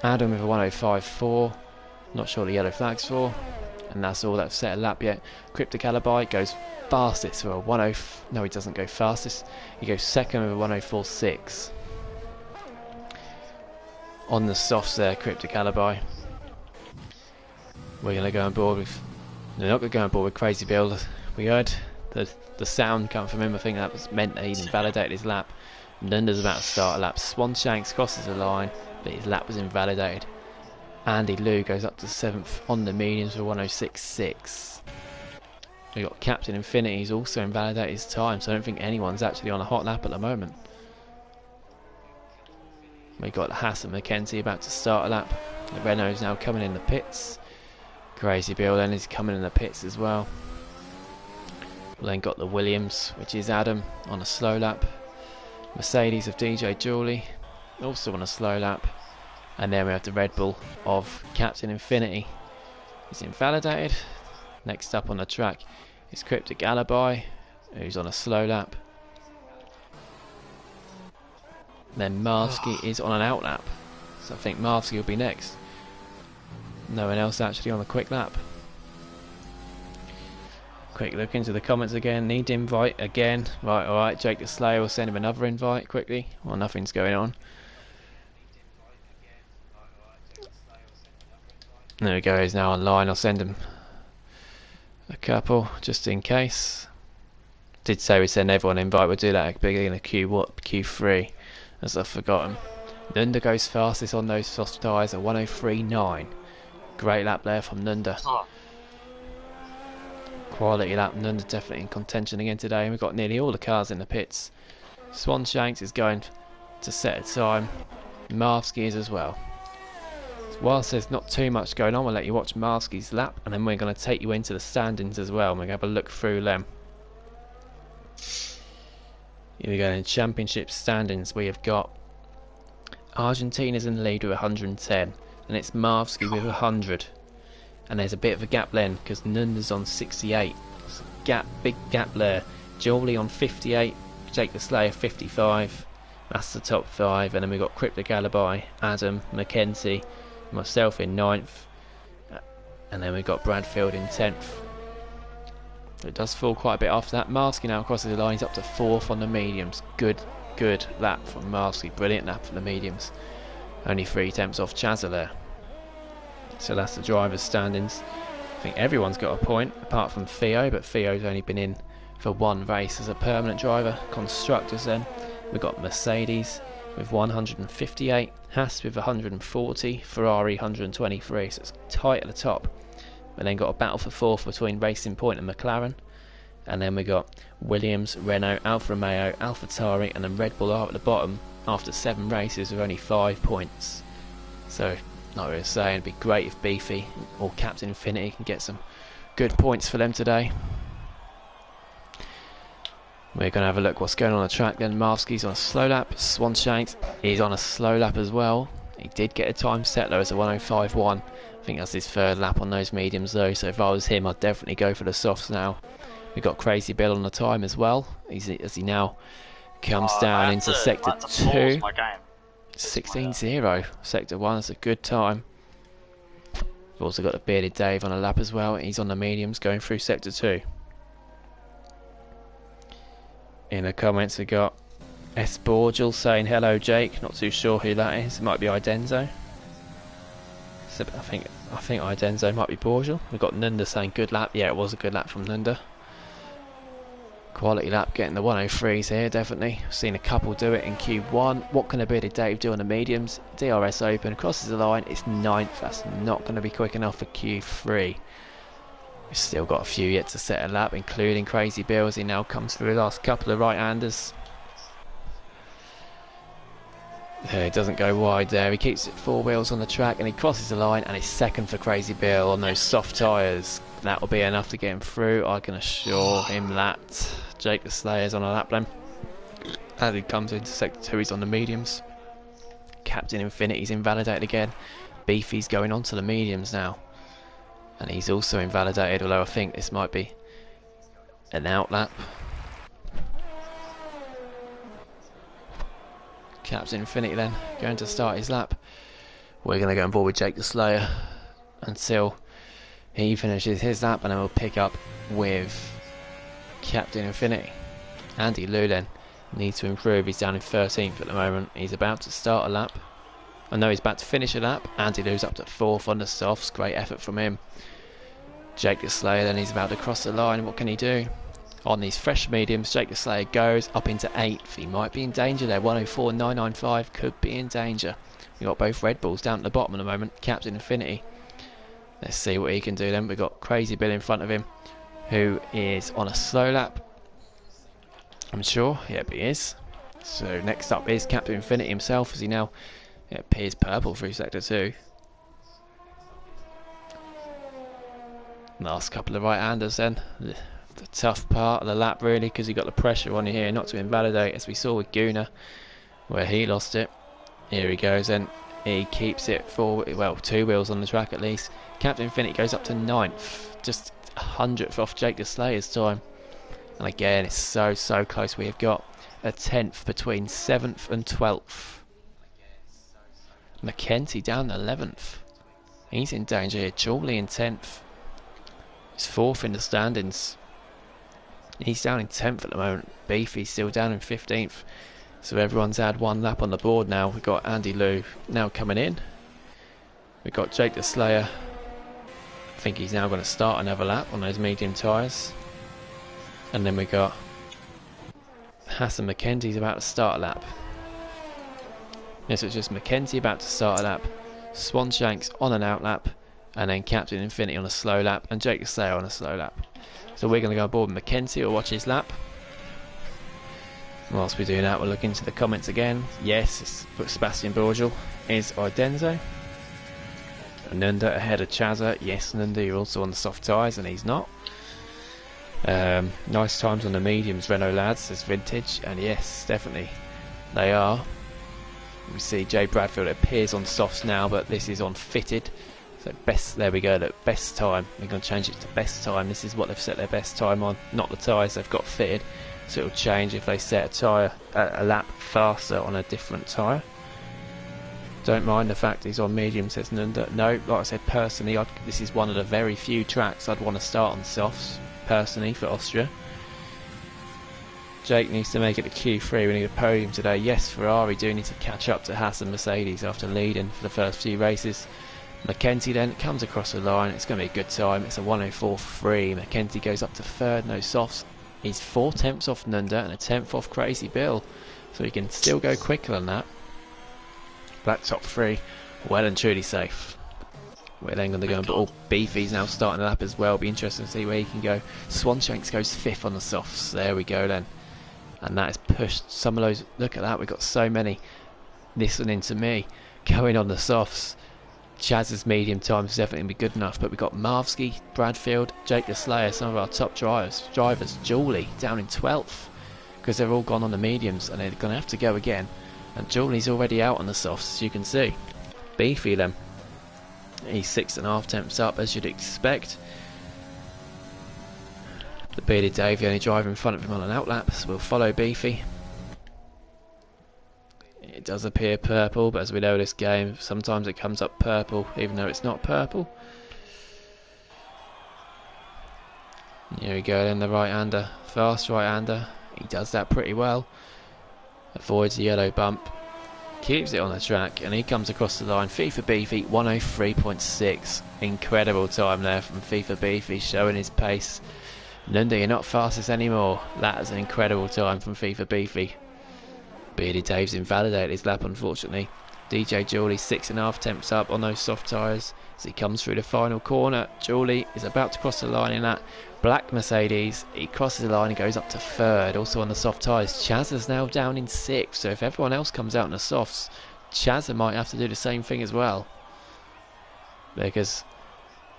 Adam with a 105.4, not sure the yellow flag's for, and that's all that's set a lap yet. Cryptocalibi goes fastest for a 10. No, he doesn't go fastest. He goes second with a 104.6. On the softs there, Cryptocalibi. We're gonna go on board with. They're not gonna go on board with Crazy Bill. We heard the sound come from him. I think that was meant that he'd invalidated his lap. Lunda's about to start a lap. Swanshanks crosses the line, but his lap was invalidated. Andy Liu goes up to 7th on the mediums for 106.6. We've got Captain Infinity, he's also invalidated his time, so I don't think anyone's actually on a hot lap at the moment. We've got Hassan McKenzie about to start a lap. The Renault's now coming in the pits. Crazy Bill then is coming in the pits as well. We've then got the Williams, which is Adam, on a slow lap. Mercedes of DJ Julie, also on a slow lap. And then we have the Red Bull of Captain Infinity. He's invalidated. Next up on the track is Cryptic Alibi, who's on a slow lap. Then Marsky is on an out lap. So I think Marsky will be next. No one else actually on the quick lap. Quick look into the comments again. Need invite again. Right, alright. Jake the Slayer will send him another invite quickly. Well, nothing's going on. There we go. He's now online. I'll send him a couple just in case. Did say we send everyone an invite. We'll do that at the beginning of Q3, as I've forgotten. Nunda goes fastest on those soft tyres at 103.9. Great lap there from Nunda. Quality lap. Nunda definitely in contention again today. And we've got nearly all the cars in the pits. Swanshanks is going to set a time. Marsky is as well. So whilst there's not too much going on, we'll let you watch Marsky's lap, and then we're going to take you into the standings as well, and we're going to have a look through them. Here we go, in championship standings we have got Argentina's in the lead with 110, and it's Marsky with 100. And there's a bit of a gap then, because Nunda's on 68. So big gap there. Julie on 58, Jake the Slayer 55. That's the top 5, and then we've got Crypto Galabai, Adam, Mackenzie, myself in 9th, and then we've got Bradfield in 10th. It does fall quite a bit after that. Marsky now crosses the line, he's up to 4th on the mediums. Good lap from Marsky, brilliant lap for the mediums. Only 3 attempts off Chazza there. So that's the drivers' standings. I think everyone's got a point, apart from Theo, but Theo's only been in for 1 race as a permanent driver. Constructors then, we've got Mercedes with 158, Haas with 140, Ferrari 123, so it's tight at the top. We then got a battle for 4th between Racing Point and McLaren, and then we got Williams, Renault, Alfa Romeo, AlphaTauri, and then Red Bull are at the bottom after 7 races with only 5 points. So, like we were saying, it'd be great if Beefy or Captain Infinity can get some good points for them today. We're going to have a look what's going on the track then. Marsky's on a slow lap, Swanshanks is on a slow lap as well. He did get a time set though as a 1:05.1. I think that's his 3rd lap on those mediums though, so if I was him I'd definitely go for the softs now. We've got Crazy Bill on the time as well, as he now comes down into sector 2. 16.0, sector 1, that's a good time. We've also got the Bearded Dave on a lap as well, he's on the mediums going through sector 2. In the comments we got S. Borgel saying hello Jake, not too sure who that is, it might be Idenzo. So I think Idenzo might be Borgel. We've got Nunda saying good lap, yeah it was a good lap from Nunda. Quality lap getting the 103s here, definitely. Seen a couple do it in Q1. What can a Bearded Dave do on the mediums? DRS open, crosses the line, it's 9th, that's not going to be quick enough for Q3. We've still got a few yet to set a lap, including Crazy Bill as he now comes through the last couple of right-handers. He doesn't go wide there, he keeps it 4 wheels on the track and he crosses the line, and it's 2nd for Crazy Bill on those soft tyres. That will be enough to get him through, I can assure him that. Jake the Slayer's on a lap then. As he comes into sector 2 he's on the mediums. Captain Infinity's invalidated again. Beefy's going on to the mediums now. And he's also invalidated, although I think this might be an out lap. Captain Infinity then going to start his lap. We're going to go on board with Jake the Slayer until he finishes his lap, and then we'll pick up with Captain Infinity. Andy Liu then needs to improve, he's down in 13th at the moment. He's about to start a lap. I know he's about to finish a lap. Andy Liu's up to 4th on the softs, great effort from him. Jake the Slayer then, he's about to cross the line, what can he do? On these fresh mediums, Jake the Slayer goes up into 8th, he might be in danger there, 1:04.995, could be in danger. We've got both Red Bulls down at the bottom at the moment, Captain Infinity. Let's see what he can do then. We've got Crazy Bill in front of him, who is on a slow lap, I'm sure, yep he is. So next up is Captain Infinity himself, as he now appears purple through sector 2. Last couple of right-handers then. The tough part of the lap really, because you got the pressure on you here not to invalidate, as we saw with Guna where he lost it. Here he goes then, he keeps it 2 wheels on the track at least. Captain Infinity goes up to 9th, just 100th off Jake the Slayer's time, and again it's so close. We have got a 10th between 7th and 12th. Mackenzie down to 11th, he's in danger here. Julie in 10th, he's 4th in the standings. He's down in 10th at the moment. Beefy's still down in 15th. So everyone's had 1 lap on the board now. We've got Andy Liu now coming in. We've got Jake the Slayer. I think he's now going to start another lap on those medium tyres. And then we've got Hassan Mackenzie's about to start a lap. Yes, it's just Mackenzie about to start a lap. Swanshanks on an out lap. And then Captain Infinity on a slow lap. And Jake the Slayer on a slow lap. So we're going to go aboard with Mackenzie. We'll watch his lap. Whilst we do that, we'll look into the comments again. Yes, Sebastian Borgel is Idenzo. Nunda ahead of Chazza. Yes, Nunda, you're also on the soft tyres, and he's not. Nice times on the mediums, Renault lads, says Vintage, and yes, definitely they are. We see Jay Bradfield, it appears on softs now, but this is on fitted. So best, there we go, look, best time. We're going to change it to best time. This is what they've set their best time on, not the tyres they've got fitted. So it'll change if they set a tyre a lap faster on a different tyre. Don't mind the fact he's on medium, says Nunda. No, like I said, personally, this is one of the very few tracks I'd want to start on softs, personally, for Austria. Jake needs to make it to Q3. We need a podium today. Yes, Ferrari do need to catch up to Haas and Mercedes after leading for the first few races. McKenzie then comes across the line. It's going to be a good time. It's a 1:04.3. McKenzie goes up to third, no softs. He's 4 tenths off Nunda and a 10th off Crazy Bill. So he can still go quicker than that. Black top 3, well and truly safe. We're then going to go, but Beefy's now starting the lap as well. Be interesting to see where he can go. Swanshanks goes 5th on the softs. There we go then. And that has pushed some of those. Look at that, we've got so many listening to me going on the softs. Chaz's medium time is definitely going to be good enough, but we've got Marvsky, Bradfield, Jake the Slayer, some of our top drivers. Julie down in 12th because they're all gone on the mediums and they're going to have to go again. And Julie's already out on the softs, as you can see. Beefy then. He's 6.5 tenths up, as you'd expect. The bearded Dave, the only driver in front of him on an outlap, so we'll follow Beefy. It does appear purple, but as we know this game, sometimes it comes up purple, even though it's not purple. Here we go then, the right-hander. Fast right-hander. He does that pretty well. Avoids the yellow bump, keeps it on the track, and he comes across the line. FIFA Beefy 1:03.6. Incredible time there from FIFA Beefy, showing his pace. Nunda, you're not fastest anymore. That is an incredible time from FIFA Beefy. Beardy Dave's invalidated his lap, unfortunately. DJ Julie 6.5 tenths up on those soft tyres as he comes through the final corner. Julie is about to cross the line in that black Mercedes. He crosses the line and goes up to third, also on the soft tyres. Chaz is now down in 6th, so if everyone else comes out in the softs, Chaz might have to do the same thing as well, because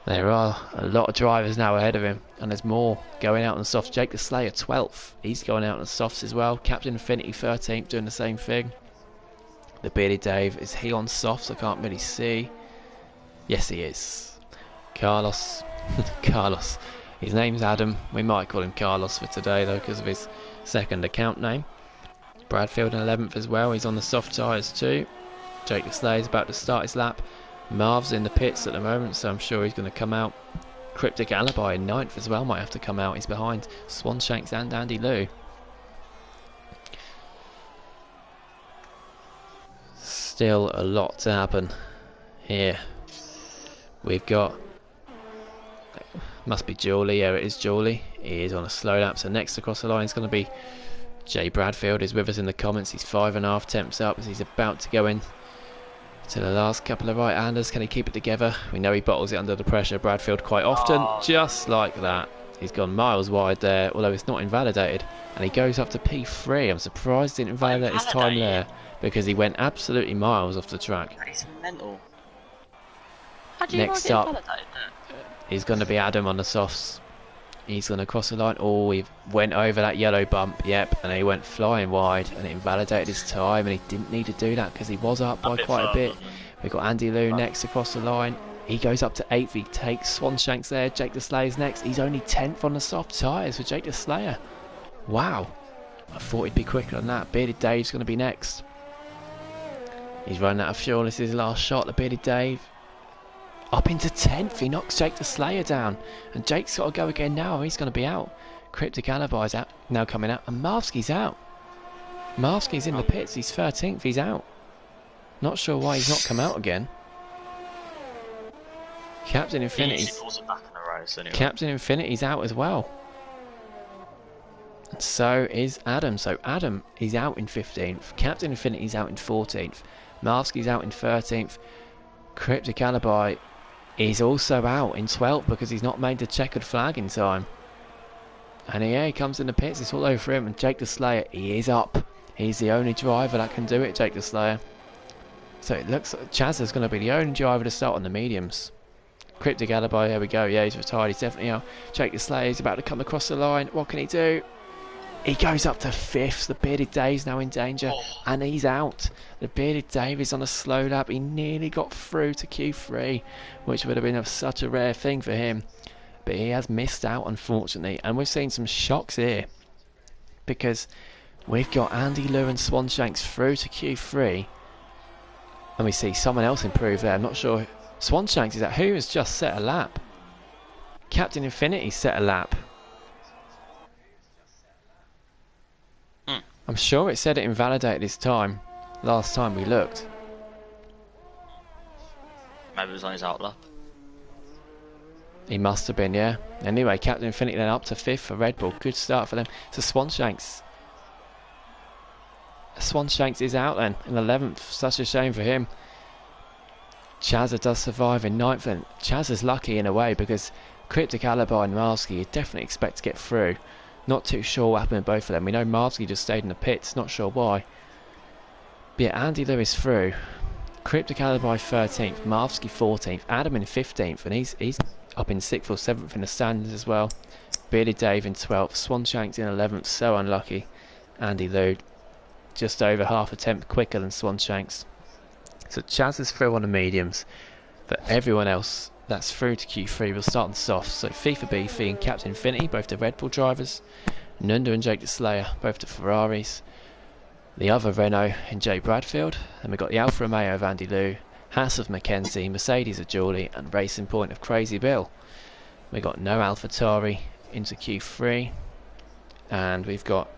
there are a lot of drivers now ahead of him, and there's more going out on the softs. Jake the Slayer 12th, he's going out on the softs as well. Captain Infinity 13th, doing the same thing. The bearded Dave, is he on softs? I can't really see. Yes, he is. Carlos. Carlos. His name's Adam. We might call him Carlos for today, though, because of his second account name. Bradfield in 11th as well. He's on the soft tyres too. Jake the Slayer's about to start his lap. Marv's in the pits at the moment, so I'm sure he's going to come out. Cryptic Alibi in 9th as well might have to come out. He's behind Swanshanks and Andy Lou. Still a lot to happen here. We've got, must be Julie. Yeah, it is Julie. He is on a slow lap, so next across the line is going to be Jay Bradfield. Is with us in the comments. He's 5.5 tenths up as he's about to go in to the last couple of right-handers. Can he keep it together? We know he bottles it under the pressure, Bradfield, quite often. Just like that. He's gone miles wide there, although it's not invalidated. And he goes up to P3. I'm surprised he didn't invalidate his time there, because he went absolutely miles off the track. That is mental. How do you Next up, is going to be Adam on the softs. He's going to cross the line. Oh, he went over that yellow bump, yep, and he went flying wide, and it invalidated his time, and he didn't need to do that because he was up by quite a bit. We've got Andy Lou next across the line. He goes up to 8th, he takes Swanshanks there. Jake the Slayer's next. He's only 10th on the soft tyres for Jake the Slayer. Wow, I thought he'd be quicker than that. Bearded Dave's going to be next. He's running out of fuel. This is his last shot. The Bearded Dave up into 10th. He knocks Jake the Slayer down, and Jake's got to go again now. He's going to be out. Cryptic Alibi's out now, coming out, and Marvsky's out. Marvsky's in the pits. He's 13th. He's out. Not sure why he's not come out again. Captain Infinity's Captain Infinity's out as well. So is Adam. So Adam is out in 15th. Captain Infinity's out in 14th. Marvsky's out in 13th. Cryptic Alibi is also out in 12th because he's not made the checkered flag in time. And he comes in the pits, it's all over him, and Jake the Slayer, he is up. He's the only driver that can do it, Jake the Slayer. So it looks like Chaz is going to be the only driver to start on the mediums. Cryptic Alibi, here we go, yeah, he's retired, he's definitely out. Jake the Slayer is about to come across the line, what can he do? He goes up to 5th, the Bearded Dave's now in danger, and he's out. The Bearded Dave is on a slow lap, he nearly got through to Q3, which would have been such a rare thing for him. But he has missed out, unfortunately, and we've seen some shocks here. Because we've got Andy Lew and Swanshanks through to Q3, and we see someone else improve there. I'm not sure. Swanshanks is that who has just set a lap? Captain Infinity set a lap. I'm sure it said it invalidated his time last time we looked. Maybe it was on his out lap. He must have been, yeah. Anyway, Captain Infinity then up to 5th for Red Bull. Good start for them. So Swanshanks is out then in 11th. Such a shame for him. Chazza does survive in 9th. And Chaz is lucky in a way because Cryptic Alibi and Marsky you definitely expect to get through. Not too sure what happened to both of them. We know Marsky just stayed in the pits. Not sure why. But yeah, Andy Lewis through. Cryptic Alibi 13th. Marsky 14th. Adam in 15th. And he's up in 6th or 7th in the standings as well. Bearded Dave in 12th. Swanshanks in 11th. So unlucky. Andy Lew just over half a tenth quicker than Swanshanks. So Chaz is through on the mediums. But everyone else that's through to Q3 will start on soft. So FIFA Beefy and Captain Infinity, both the Red Bull drivers. Nunda and Jake the Slayer, both the Ferraris. The other Renault and Jay Bradfield. And we've got the Alfa Romeo of Andy Lew. Haas of Mackenzie, Mercedes of Julie, and Racing Point of Crazy Bill. We've got no AlphaTauri into Q3, and we've got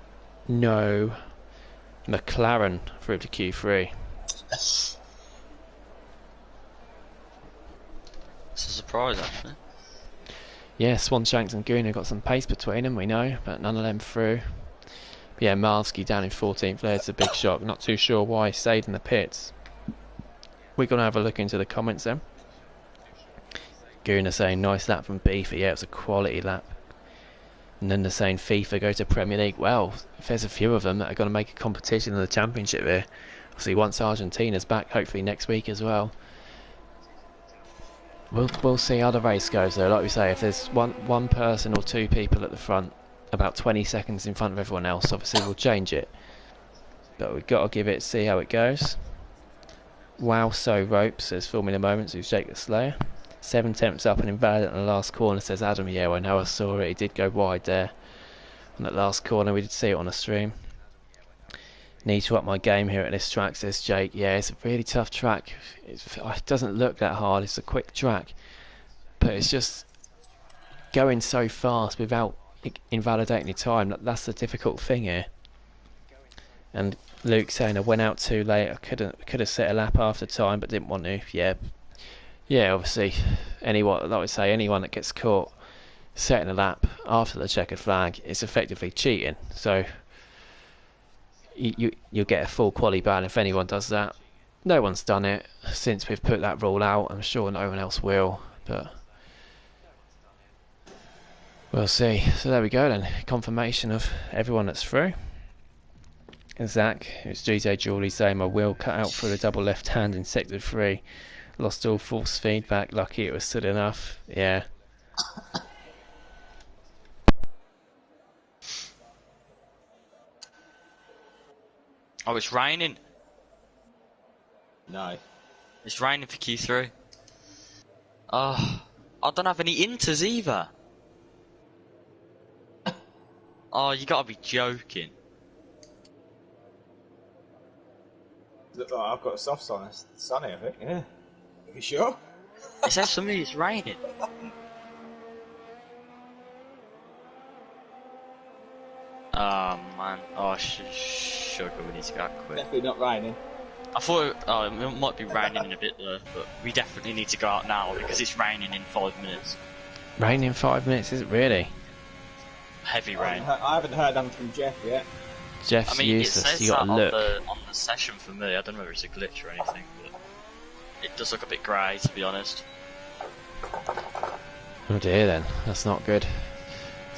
no McLaren through to Q3. It's a surprise, actually. Yeah, Swanshanks and Goon have got some pace between them, we know, but none of them through. But yeah, Marsky down in 14th there, it's a big shock. Not too sure why he stayed in the pits. We're going to have a look into the comments then. Gooner saying nice lap from Beefy. Yeah, it was a quality lap. And then they're saying FIFA go to Premier League. Well, if there's a few of them that are going to make a competition in the Championship here. Obviously once Argentina's back, hopefully next week as well. We'll see how the race goes though. Like we say, if there's one person or two people at the front about 20 seconds in front of everyone else, obviously we'll change it. But we've got to give it, see how it goes. Wow, so ropes, says Formula Moments, who's Jake the Slayer. 7 tenths up and invalid in the last corner, says Adam. Yeah, I know, I saw it. He did go wide there on that last corner. We did see it on the stream. Need to up my game here at this track, says Jake. Yeah, it's a really tough track. It doesn't look that hard. It's a quick track, but it's just going so fast without invalidating your time. That's the difficult thing here. And Luke saying I went out too late. I could have set a lap after time, but didn't want to. Yeah. Obviously, anyone, like I say, anyone that gets caught setting a lap after the checkered flag is effectively cheating. So you'll get a full quali ban if anyone does that. No one's done it since we've put that rule out. I'm sure no one else will, but we'll see. So there we go then. Confirmation of everyone that's through. Zach, it's GJ Julie saying my wheel cut out through the double left hand in sector 3. Lost all force feedback. Lucky it was stood enough. Yeah. Oh, it's raining. No. It's raining for Q3. Oh, I don't have any inters either. Oh, you gotta be joking. Look like I've got a soft sign. It's sunny, I think. Yeah. Are you sure? It says for me it's raining. Oh man. Oh sugar, we need to go out quick. Definitely not raining. I thought it might be raining in a bit though, but we definitely need to go out now because it's raining in 5 minutes. Rain in 5 minutes, is it really? Heavy rain. I haven't heard them from Jeff yet. Jeff's useless, it says you gotta that look. on the session for me. I don't know whether it's a glitch or anything, but it does look a bit grey to be honest. Oh dear then, that's not good.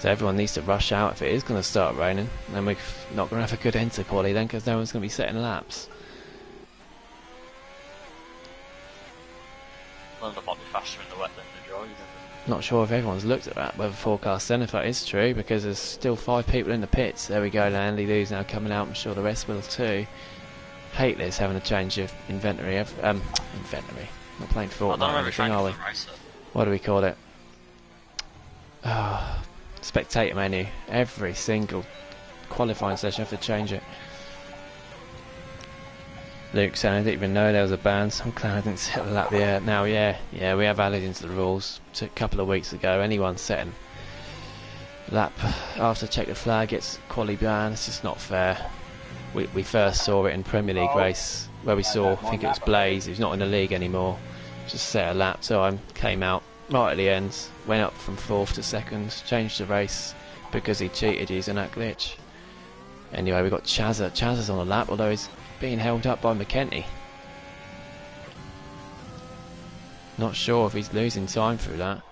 So everyone needs to rush out if it is going to start raining. And then we're not going to have a good end to quali then, because no one's going to be setting laps. Well, they might be faster in the wet than the dry. Not sure if everyone's looked at that weather forecast then, if that is true, because there's still 5 people in the pits. There we go, Andy Lou's now coming out. I'm sure the rest will too. Hate this, having a change of inventory. Inventory. Not playing Fortnite or anything, are we? What do we call it? Spectator menu. Every single qualifying session I have to change it. Luke saying I didn't even know there was a ban, so I'm glad I didn't set the lap there. Now, yeah, we have added into the rules a couple of weeks ago. Anyone setting lap after checkered flag gets quali ban. It's just not fair. We first saw it in Premier League race where we saw, I think it was Blaze, who's not in the league anymore, just set a lap time, came out right at the end, went up from 4th to 2nd, changed the race because he cheated using that glitch. Anyway, we've got Chazza. Chazza's on the lap, although he's being held up by McKenty. Not sure if he's losing time through that.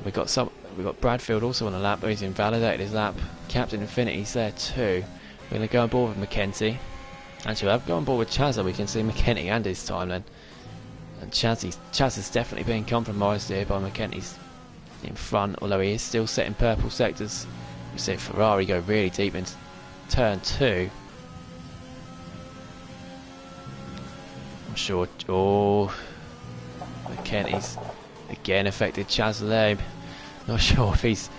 We've got Bradfield also on the lap, but he's invalidated his lap. Captain Infinity's there too. We're going to go on board with McKenty. Actually, I've gone on board with Chazza. We can see McKenty and his time then. And Chazza's definitely being compromised here by McKenty's in front, although he is still setting purple sectors. We see Ferrari go really deep into turn 2. I'm sure. Oh, McKenty's again affected Chazza there. Not sure if it's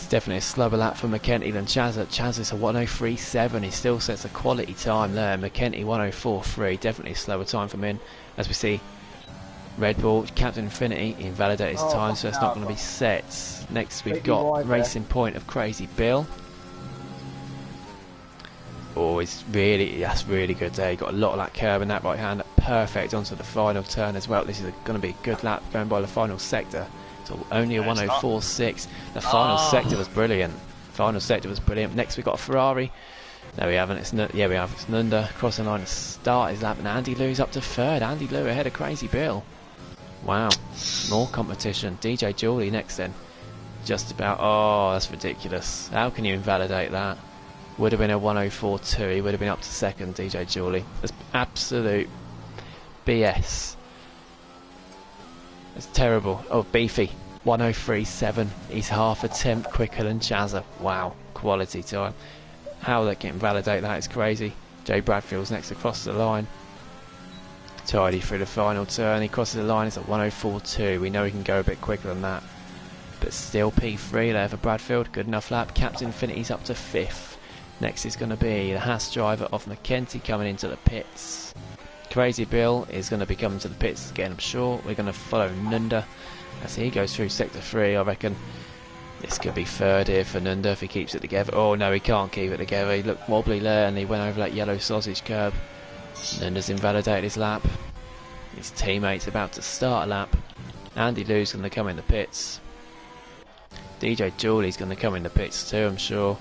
definitely a slower lap for McKenty than Chazza. Chazza's a 1:03.7. He still sets a quality time there. McKenty 1:04.3. Definitely a slower time from him. As we see, Red Bull, Captain Infinity invalidated his time, so that's not going to be set. Next we've got Racing Point of Crazy Bill. Oh, that's really good there. He got a lot of that curve in that right hand. Perfect onto the final turn as well. This is going to be a good lap going by the final sector. So only a 1:04.6. The final sector was brilliant. Next we've got a Ferrari. No, we haven't. It's Nunda crossing the line to start his lap, and Andy Lou's up to 3rd. Andy Lou ahead of Crazy Bill. Wow, more competition. DJ Julie next then. Just about. Oh, that's ridiculous. How can you invalidate that? Would have been a 1:04.2. He would have been up to 2nd. DJ Julie. That's absolute BS. It's terrible. Oh, Beefy 1:03.7. He's half a tenth quicker than Chazza. Wow, quality time. How they can invalidate that is crazy. Jay Bradfield's next across the line. Tidy through the final turn. He crosses the line. It's at 1:04.2. We know he can go a bit quicker than that, but still P3 there for Bradfield. Good enough lap. Captain Infinity's up to 5th. Next is going to be the Haas driver of McKenty coming into the pits. Crazy Bill is going to be coming to the pits again, I'm sure. We're going to follow Nunda as he goes through sector 3. I reckon this could be 3rd here for Nunda if he keeps it together. Oh no, he can't keep it together. He looked wobbly there and he went over that yellow sausage curb. Nunda's invalidated his lap. His teammate's about to start a lap. Andy Lou's going to come in the pits. DJ Julie's going to come in the pits too, I'm sure.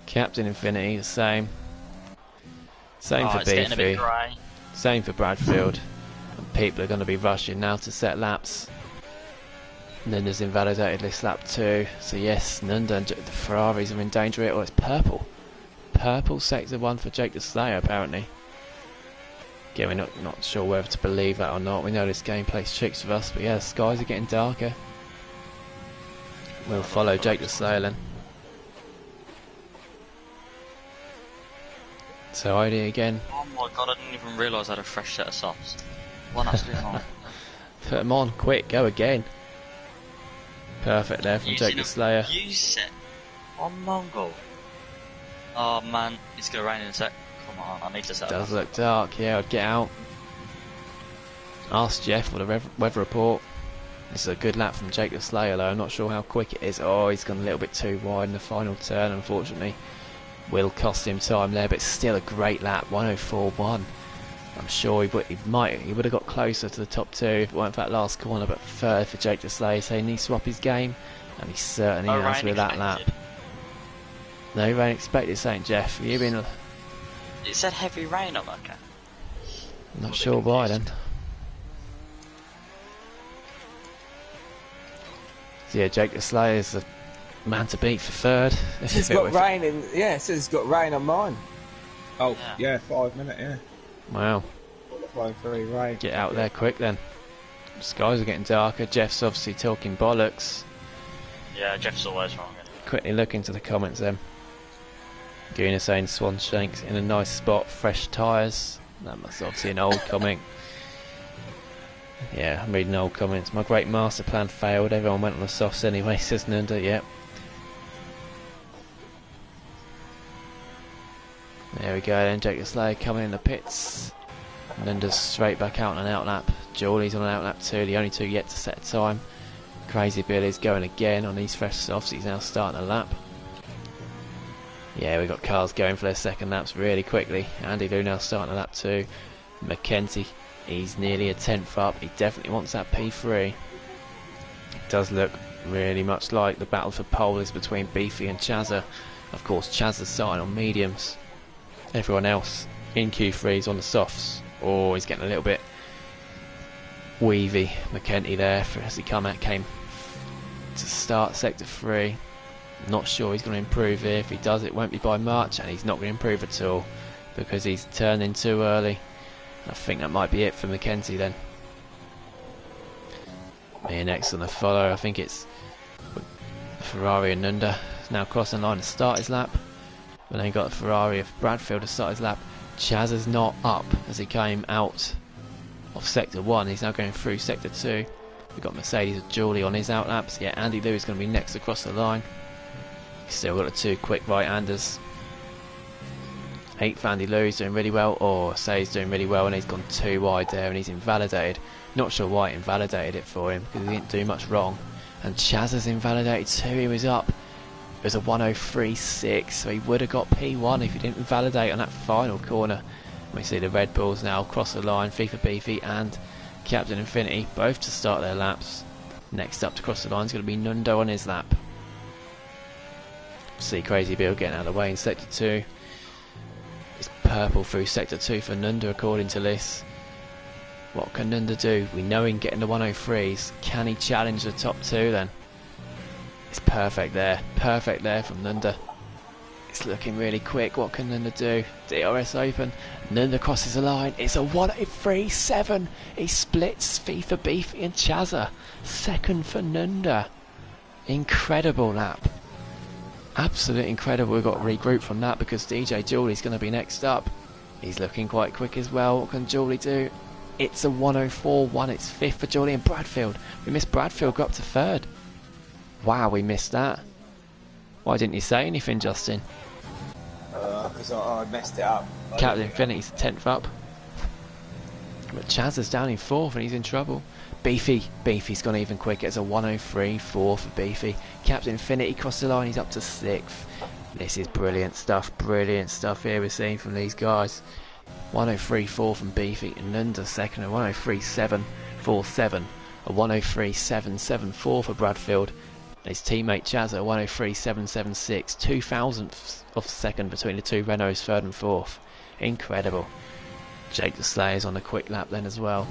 Captain Infinity, the same. Same for Beefy. Same for Bradfield. And people are going to be rushing now to set laps. Nunda's invalidated this lap too. So yes, Nunda and the Ferraris are in danger here. Oh, it's purple. Purple sector 1 for Jake the Slayer apparently. Again, we're not sure whether to believe that or not. We know this game plays tricks with us, but yeah, the skies are getting darker. We'll follow Jake the Slayer then. So ID again. Oh my god, I didn't even realise I had a fresh set of socks. One absolutely on. Put them on, quick, go again. Perfect there from Jake the Slayer. You set on Mongol. Oh man, it's gonna rain in a sec. Come on, I need to set. It does look dark, yeah, I'd get out. Ask Jeff for the weather report. This is a good lap from Jake the Slayer though, I'm not sure how quick it is. Oh, he's gone a little bit too wide in the final turn, unfortunately. Will cost him time there, but still a great lap, 1:04.1. I'm sure he would have got closer to the top 2 if it weren't for that last corner, but 3rd for Jake the Slayer, so he needs to swap his game, and he certainly has with that lap. No rain expected, St. Jeff. You been? It said heavy rain on that car. Not sure why then. So yeah, Jake the Slayer is the man to beat for third. It's got rain in. Yeah, it says it's got rain on mine. Oh yeah, 5 minutes. Yeah. Wow. Flying through rain. Get out there quick then. Skies are getting darker. Jeff's obviously talking bollocks. Yeah, Jeff's always wrong. Quickly look into the comments then. Guna saying Swan Shanks in a nice spot, fresh tyres. That must obviously an old comment. Yeah, I'm reading old comments. My great master plan failed. Everyone went on the softs anyway, says Nunda. Yep. There we go then. Jake the Slayer coming in the pits. Nunda's straight back out on an out lap. Julie's on an out lap too. The only two yet to set a time. Crazy Billy's going again on these fresh softs. He's now starting a lap. Yeah, we've got cars going for their second laps really quickly. Andy Lou now starting a lap too. Mackenzie, he's nearly a tenth up. He definitely wants that P3. It does look really much like the battle for pole is between Beefy and Chazza. Of course, Chazza's starting on mediums. Everyone else in Q3 is on the softs. Oh, he's getting a little bit weavy. McKenty there as he came to start sector 3. Not sure he's going to improve here. If he does, it won't be by March, and he's not going to improve at all because he's turning too early. I think that might be it for Mackenzie then. Here next on the follow, I think it's Ferrari and Nunda now crossing the line to start his lap. But then you got the Ferrari of Bradfield to start his lap. Chaz is not up as he came out of sector 1. He's now going through sector 2. We've got Mercedes with Julie on his out laps. Yeah, Andy Lou is going to be next across the line. Still got the two quick right-handers. 8th Andy Lou's doing really well. Oh, Say's doing really well, and he's gone too wide there and he's invalidated. Not sure why he invalidated it for him because he didn't do much wrong. And Chaz has invalidated too. He was up. It was a 103.6, so he would have got P1 if he didn't invalidate on that final corner. We see the Red Bulls now cross the line. FIFA Beefy and Captain Infinity both to start their laps. Next up to cross the line is going to be Nundo on his lap. See Crazy Bill getting out of the way in sector 2. It's purple through sector 2 for Nunda according to this. What can Nunda do? We know he can get in the 103s. Can he challenge the top 2 then? It's perfect there from Nunda. It's looking really quick. What can Nunda do? DRS open. Nunda crosses the line. It's a 103.7. He splits FIFA Beefy and Chazza. Second for Nunda. Incredible lap. Absolutely incredible. We've got to regroup from that because DJ Julie's going to be next up. He's looking quite quick as well. What can Julie do? It's a 104.1. It's 5th for Julie and Bradfield. We missed Bradfield, got up to 3rd. Wow, we missed that. Why didn't you say anything, Justin? Because I messed it up. Captain Infinity's 10th up. But Chaz is down in 4th and he's in trouble. Beefy's gone even quicker. It's a 103.4 for Beefy. Captain Infinity crossed the line. He's up to 6th. This is brilliant stuff. Brilliant stuff here we're seeing from these guys. 103.4 from Beefy and Nunda second. A 103.747. A 103.774 for Bradfield. His teammate Chaz at 103.776. 2,000ths of second between the two Renaults, 3rd and 4th. Incredible. Jake the Slayer's on a quick lap then as well.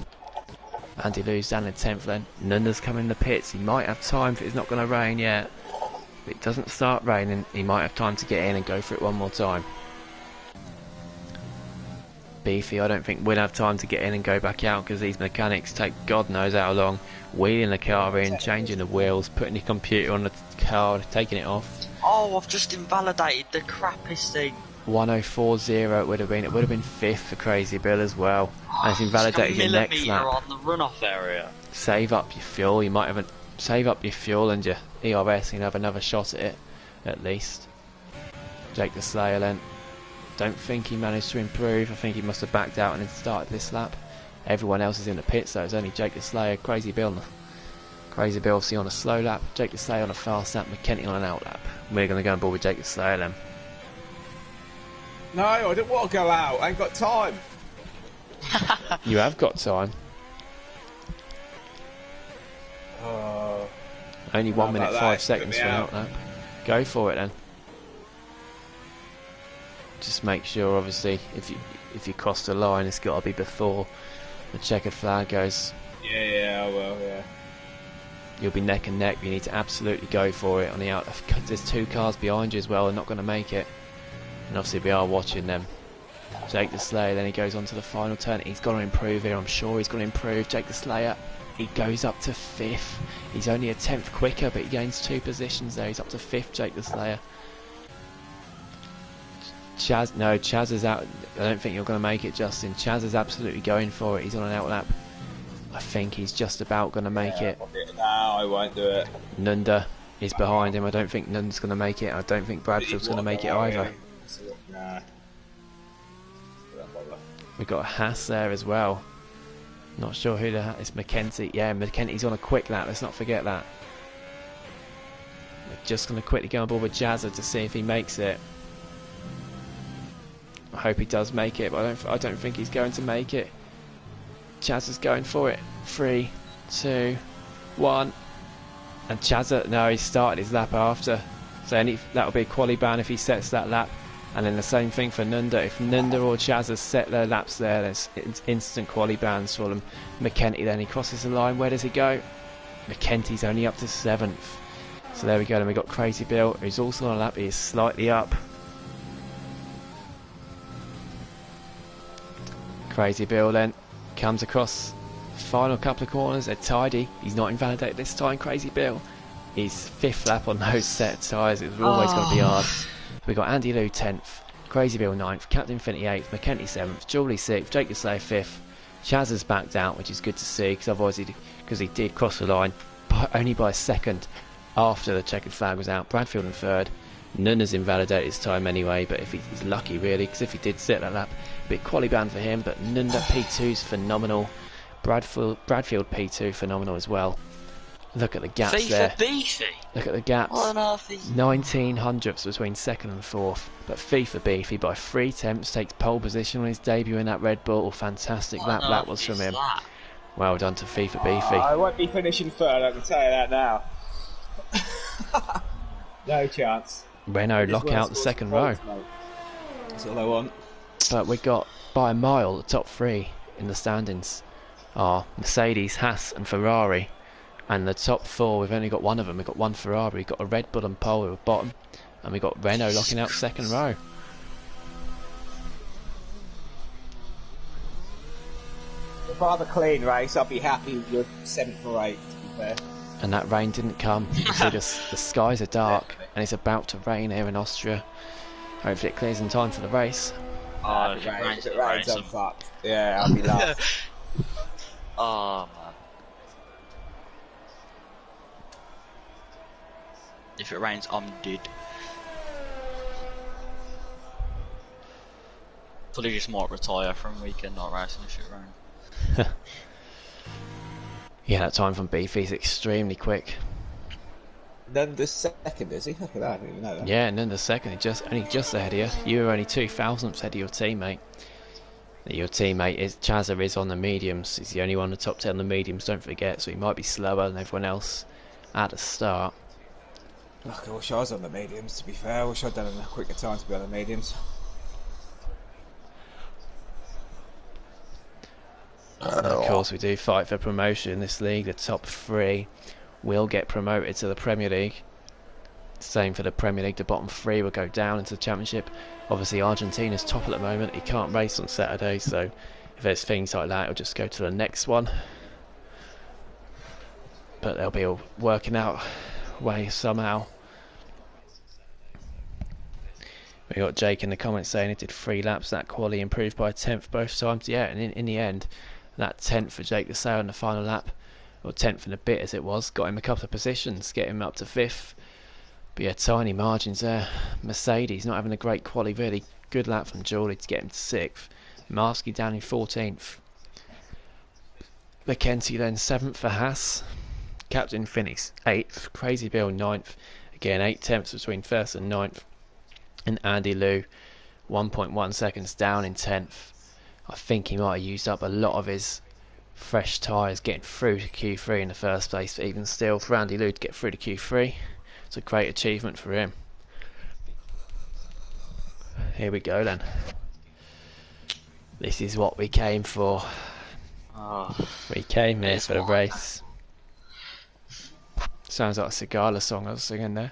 Andy Lou's down in 10th then. Nunda's coming in the pits. He might have time if it's not going to rain yet. If it doesn't start raining, he might have time to get in and go for it one more time. Beefy, I don't think we'll have time to get in and go back out because these mechanics take God knows how long. Wheeling the car in, changing the wheels, putting the computer on the car, taking it off. Oh, I've just invalidated the crappiest thing. 104.0 it would have been. It would have been 5th for Crazy Bill as well. And it's invalidated your next lap. On the runoff area. Save up your fuel. You might have save up your fuel and your ERS and have another shot at it, at least. Jake the Slayer then. Don't think he managed to improve. I think he must have backed out and then started this lap. Everyone else is in the pit, so it's only Jake the Slayer, Crazy Bill obviously on a slow lap, Jake the Slayer on a fast lap, McKenty on an out lap. We're going to go on board with Jake the Slayer then. No, I don't want to go out. I ain't got time. You have got time. Only 1 minute 5 seconds for an out lap. Go for it then. Just make sure, obviously, if you cross the line, it's got to be before the checkered flag goes. Yeah, I will, yeah. you'll be neck and neck. You need to absolutely go for it on the out. There's 2 cars behind you as well, and not going to make it. And obviously we are watching them. Jake the Slayer, then he goes on to the final turn. He's got to improve here. I'm sure he's going to improve. Jake the Slayer, he goes up to 5th. He's only a 10th quicker, but he gains 2 positions there. He's up to 5th, Jake the Slayer. Chaz is out. I don't think you're going to make it, Justin. Chaz is absolutely going for it. He's on an outlap. I think he's just about going to make it. No, I won't do it. Nunda is behind him. I don't think Nunda's going to make it. I don't think Bradfield's going to make it either. Nah. We've got Haas there as well. Not sure who it's McKenzie. Yeah, McKenzie's on a quick lap. Let's not forget that. We're just going to quickly go on board with Jazza to see if he makes it. I hope he does make it, but I don't think he's going to make it. Chaz is going for it. 3, 2, 1. And Chazza, no, he started his lap after. So that'll be a quali ban if he sets that lap. And then the same thing for Nunda. If Nunda or Chazza set their laps there, there's instant quali bans for them. McKenty then, he crosses the line. Where does he go? McKenty's only up to 7th. So there we go. Then we've got Crazy Bill, who's also on a lap. He is slightly up. Crazy Bill then comes across the final couple of corners. They're tidy. He's not invalidated this time, Crazy Bill. He's 5th lap on those set tyres. It was always going to be hard. We've got Andy Lou 10th, Crazy Bill 9th, Captain Infinity 8th, McKenty 7th, Julie 6th, Jake the Slayer 5th. Chaz has backed out, which is good to see, because otherwise he did cross the line only by a second after the checkered flag was out. Bradfield in 3rd. Nunna's invalidated his time anyway, but if he's lucky really, because if he did set that lap, it'd be a quali ban for him. But Nunda P2's phenomenal. Bradfield P2 phenomenal as well. Look at the gaps there. Beefy. Look at the gaps. What on earth is 19 hundredths between 2nd and 4th. But FIFA Beefy by 3 attempts takes pole position on his debut in that Red Bull. Fantastic that was from him. That? Well done to FIFA Beefy. I won't be finishing 3rd, I can tell you that now. No chance. Renault lock out the 2nd row. That's all I want. But we got by a mile the top 3 in the standings are Mercedes, Haas and Ferrari. And the top 4, we've only got one of them. We've got one Ferrari, we've got a Red Bull and pole at the bottom, and we've got Renault locking out 2nd row. If I have a clean race, I'll be happy with 7th or 8th, to be fair. And that rain didn't come. You can see the skies are dark, and it's about to rain here in Austria. Hopefully it clears in time for the race. Oh, If it rains, I'm fucked. Yeah, I'll be last. Oh man. If it rains, I'm dead. Probably just might retire from weekend not racing if it rains. Yeah, that time from Beefy is extremely quick. Then the 2nd, is he? Look at that, I didn't even know that. Yeah, and then the 2nd, only just ahead of you. You were only 2 thousandths ahead of your teammate. Your teammate Chazza is on the mediums. He's the only one in the top 10 on the mediums, don't forget, so he might be slower than everyone else at the start. Look, I wish I was on the mediums, to be fair. I wish I'd done a quicker time to be on the mediums. Of course we do fight for promotion in this league. The top 3 will get promoted to the Premier League. Same for the Premier League. The bottom 3 will go down into the Championship. Obviously Argentina's top at the moment. He can't race on Saturday, so if there's things like that, it'll just go to the next one. But they'll be all working out way somehow. We got Jake in the comments saying it did 3 laps. That quali improved by a 10th both times. Yeah, and in the end, that 10th for Jake the Slayer in the final lap, or 10th in a bit as it was, got him a couple of positions, get him up to 5th. But yeah, tiny margins there. Mercedes not having a great quali, really good lap from Julie to get him to 6th. Marsky down in 14th. McKenzie then 7th for Haas. Captain Finney's 8th. Crazy Bill 9th. Again, 8 tenths between 1st and 9th. And Andy Lou 1.1 seconds down in 10th. I think he might have used up a lot of his fresh tyres getting through to Q3 in the first place, but even still for Andy Lou to get through to Q3, it's a great achievement for him. Here we go then. This is what we came for. Oh, We came here for the race. Sounds like a Sigala song I was singing there.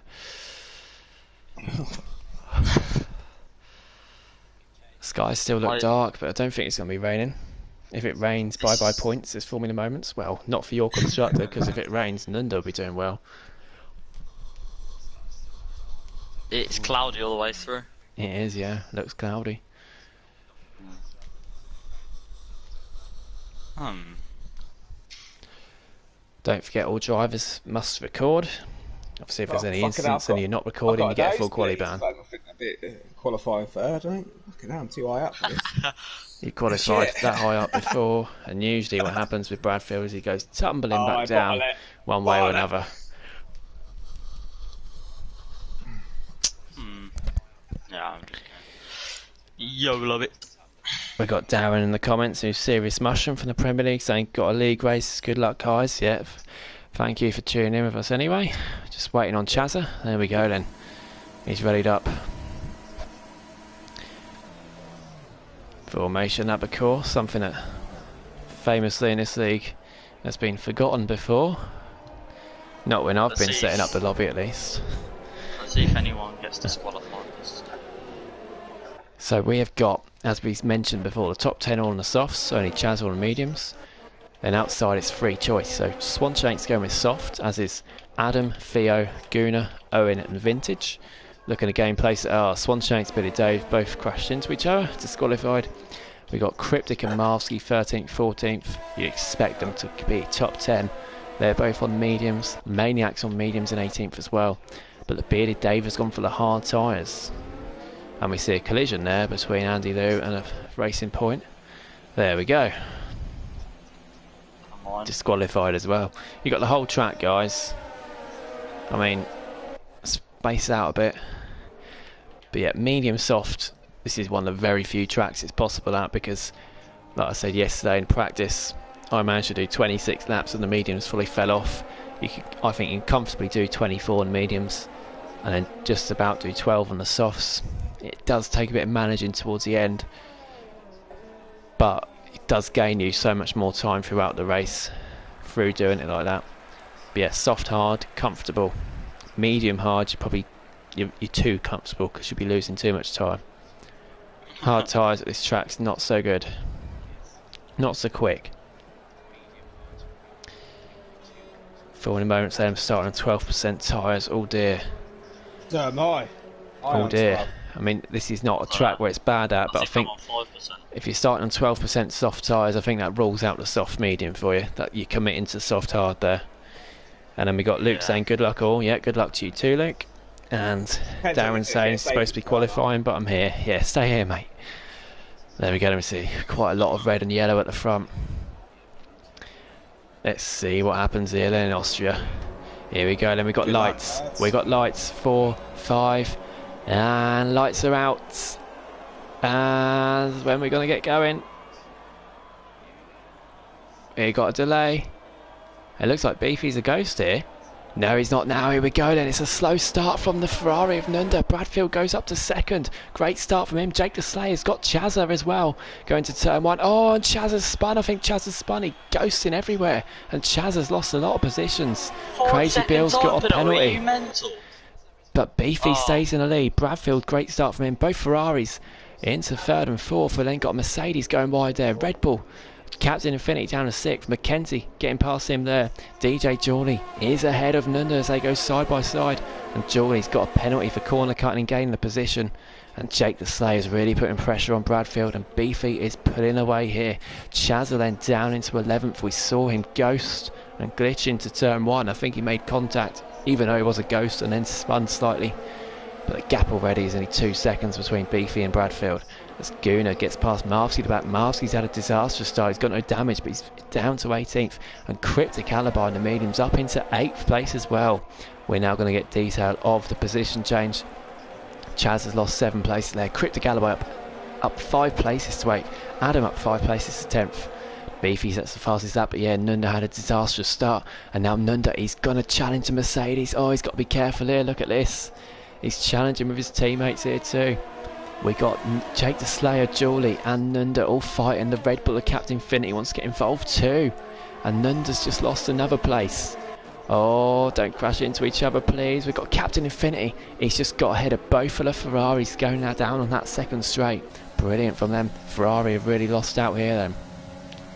Skies still look dark, but I don't think it's going to be raining. If it rains, bye-bye points. There's Formula Moments. Well, not for your constructor, because if it rains, Nunda will be doing well. It's cloudy all the way through. It is, yeah. Looks cloudy. Don't forget, all drivers must record. Obviously, if there's any incidents and you're not recording, you get a full quali ban. I think a bit qualifying third, I think. Fucking hell, I'm too high up for this. He qualified that high up before, and usually what happens with Bradfield is he goes tumbling back down one way or another. Yeah, yo, love it. We got Darren in the comments, who's Serious Mushroom from the Premier League, saying got a league race. Good luck, guys. Yeah, thank you for tuning in with us anyway. Just waiting on Chazza. There we go then. He's readied up. Formation Abacore, something that famously in this league has been forgotten before. Not when I've been setting up the lobby, at least. Let's see if anyone gets disqualified. So we have got, as we mentioned before, the top 10 all on the softs, only Chaz all on the mediums. Then outside it's free choice. So Swanshank's going with soft, as is Adam, Theo, Guna, Owen and Vintage. Looking at gameplay, Swanshank's, Billy Dave both crashed into each other, disqualified. We got Cryptic and Marski 13th, 14th. You expect them to be top 10. They're both on mediums. Maniac's on mediums and 18th as well. But the Bearded Dave has gone for the hard tyres. And we see a collision there between Andy Liu and a Racing Point. There we go. Disqualified as well. You got the whole track, guys. I mean, space out a bit. But yeah, medium soft. This is one of the very few tracks it's possible at, because, like I said yesterday in practice, I managed to do 26 laps and the mediums fully fell off. I think you can comfortably do 24 on mediums, and then just about do 12 on the softs. It does take a bit of managing towards the end, but it does gain you so much more time throughout the race through doing it like that. But yeah, soft hard, comfortable. Medium hard, you're too comfortable because you'll be losing too much time. Hard tyres at this track's not so good, not so quick. For a moment, I'm starting on 12% tyres. Oh dear. So am I. Oh dear. I mean, this is not a track where it's bad at, but I think if you're starting on 12% soft tyres, I think that rules out the soft medium for you. That you're committing to soft hard there. And then we got Luke saying good luck all. Yeah, good luck to you too, Luke. And Darren saying it's supposed to be qualifying, but I'm here. Yeah, stay here, mate. There we go. Let me see. Quite a lot of red and yellow at the front. Let's see what happens here then in Austria. Here we go. Then we got lights. We got lights. 4, 5. And lights are out. And when we're going to get going? We got a delay. It looks like Beefy's a ghost here. No, he's not now. Here we go then. It's a slow start from the Ferrari of Nunda. Bradfield goes up to second. Great start from him. Jake the Slayer's got Chazza as well. Going to turn one. Oh, and Chazza's spun. I think Chazza's spun. He ghosting everywhere. And Chazza's lost a lot of positions. Crazy Bill's got a penalty. But Beefy stays in the lead. Bradfield, great start from him. Both Ferraris into third and fourth. We then got Mercedes going wide there. Red Bull. Captain Infinity down to 6th. Mackenzie getting past him there. DJ Jawley is ahead of Nunda as they go side by side. And Jawley's got a penalty for corner cutting and gaining the position. And Jake the Slayer is really putting pressure on Bradfield. And Beefy is pulling away here. Chazza then down into 11th. We saw him ghost and glitch into turn 1. I think he made contact, even though he was a ghost, and then spun slightly. But the gap already is only 2 seconds between Beefy and Bradfield. As Guna gets past Marski the back. Marski's had a disastrous start. He's got no damage, but he's down to 18th. And Cryptic Alibi in the mediums up into 8th place as well. We're now going to get detail of the position change. Chaz has lost 7 places there. Cryptic Alibi up 5 places to 8th. Adam up 5 places to 10th. Beefy's that's the fastest up, but yeah, Nunda had a disastrous start. And now Nunda, he's going to challenge Mercedes. Oh, he's got to be careful here. Look at this. He's challenging with his teammates here too. We got Jake the Slayer, Jawley and Nunda all fighting. The Red Bull of Captain Infinity wants to get involved too. And Nunda's just lost another place. Oh, don't crash into each other, please. We've got Captain Infinity. He's just got ahead of both of the Ferraris going now down on that second straight. Brilliant from them. Ferrari have really lost out here then.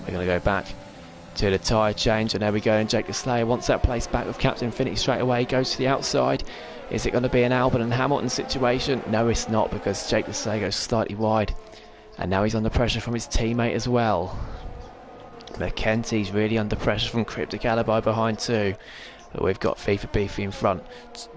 We're going to go back to the tyre change, and there we go. And Jake the Slayer wants that place back with Captain Infinity straight away. Goes to the outside. Is it going to be an Albon and Hamilton situation? No, it's not, because Jake the Slayer goes slightly wide. And now he's under pressure from his teammate as well. McKenzie's really under pressure from Cryptic Alibi behind too. But we've got FIFA Beefy in front.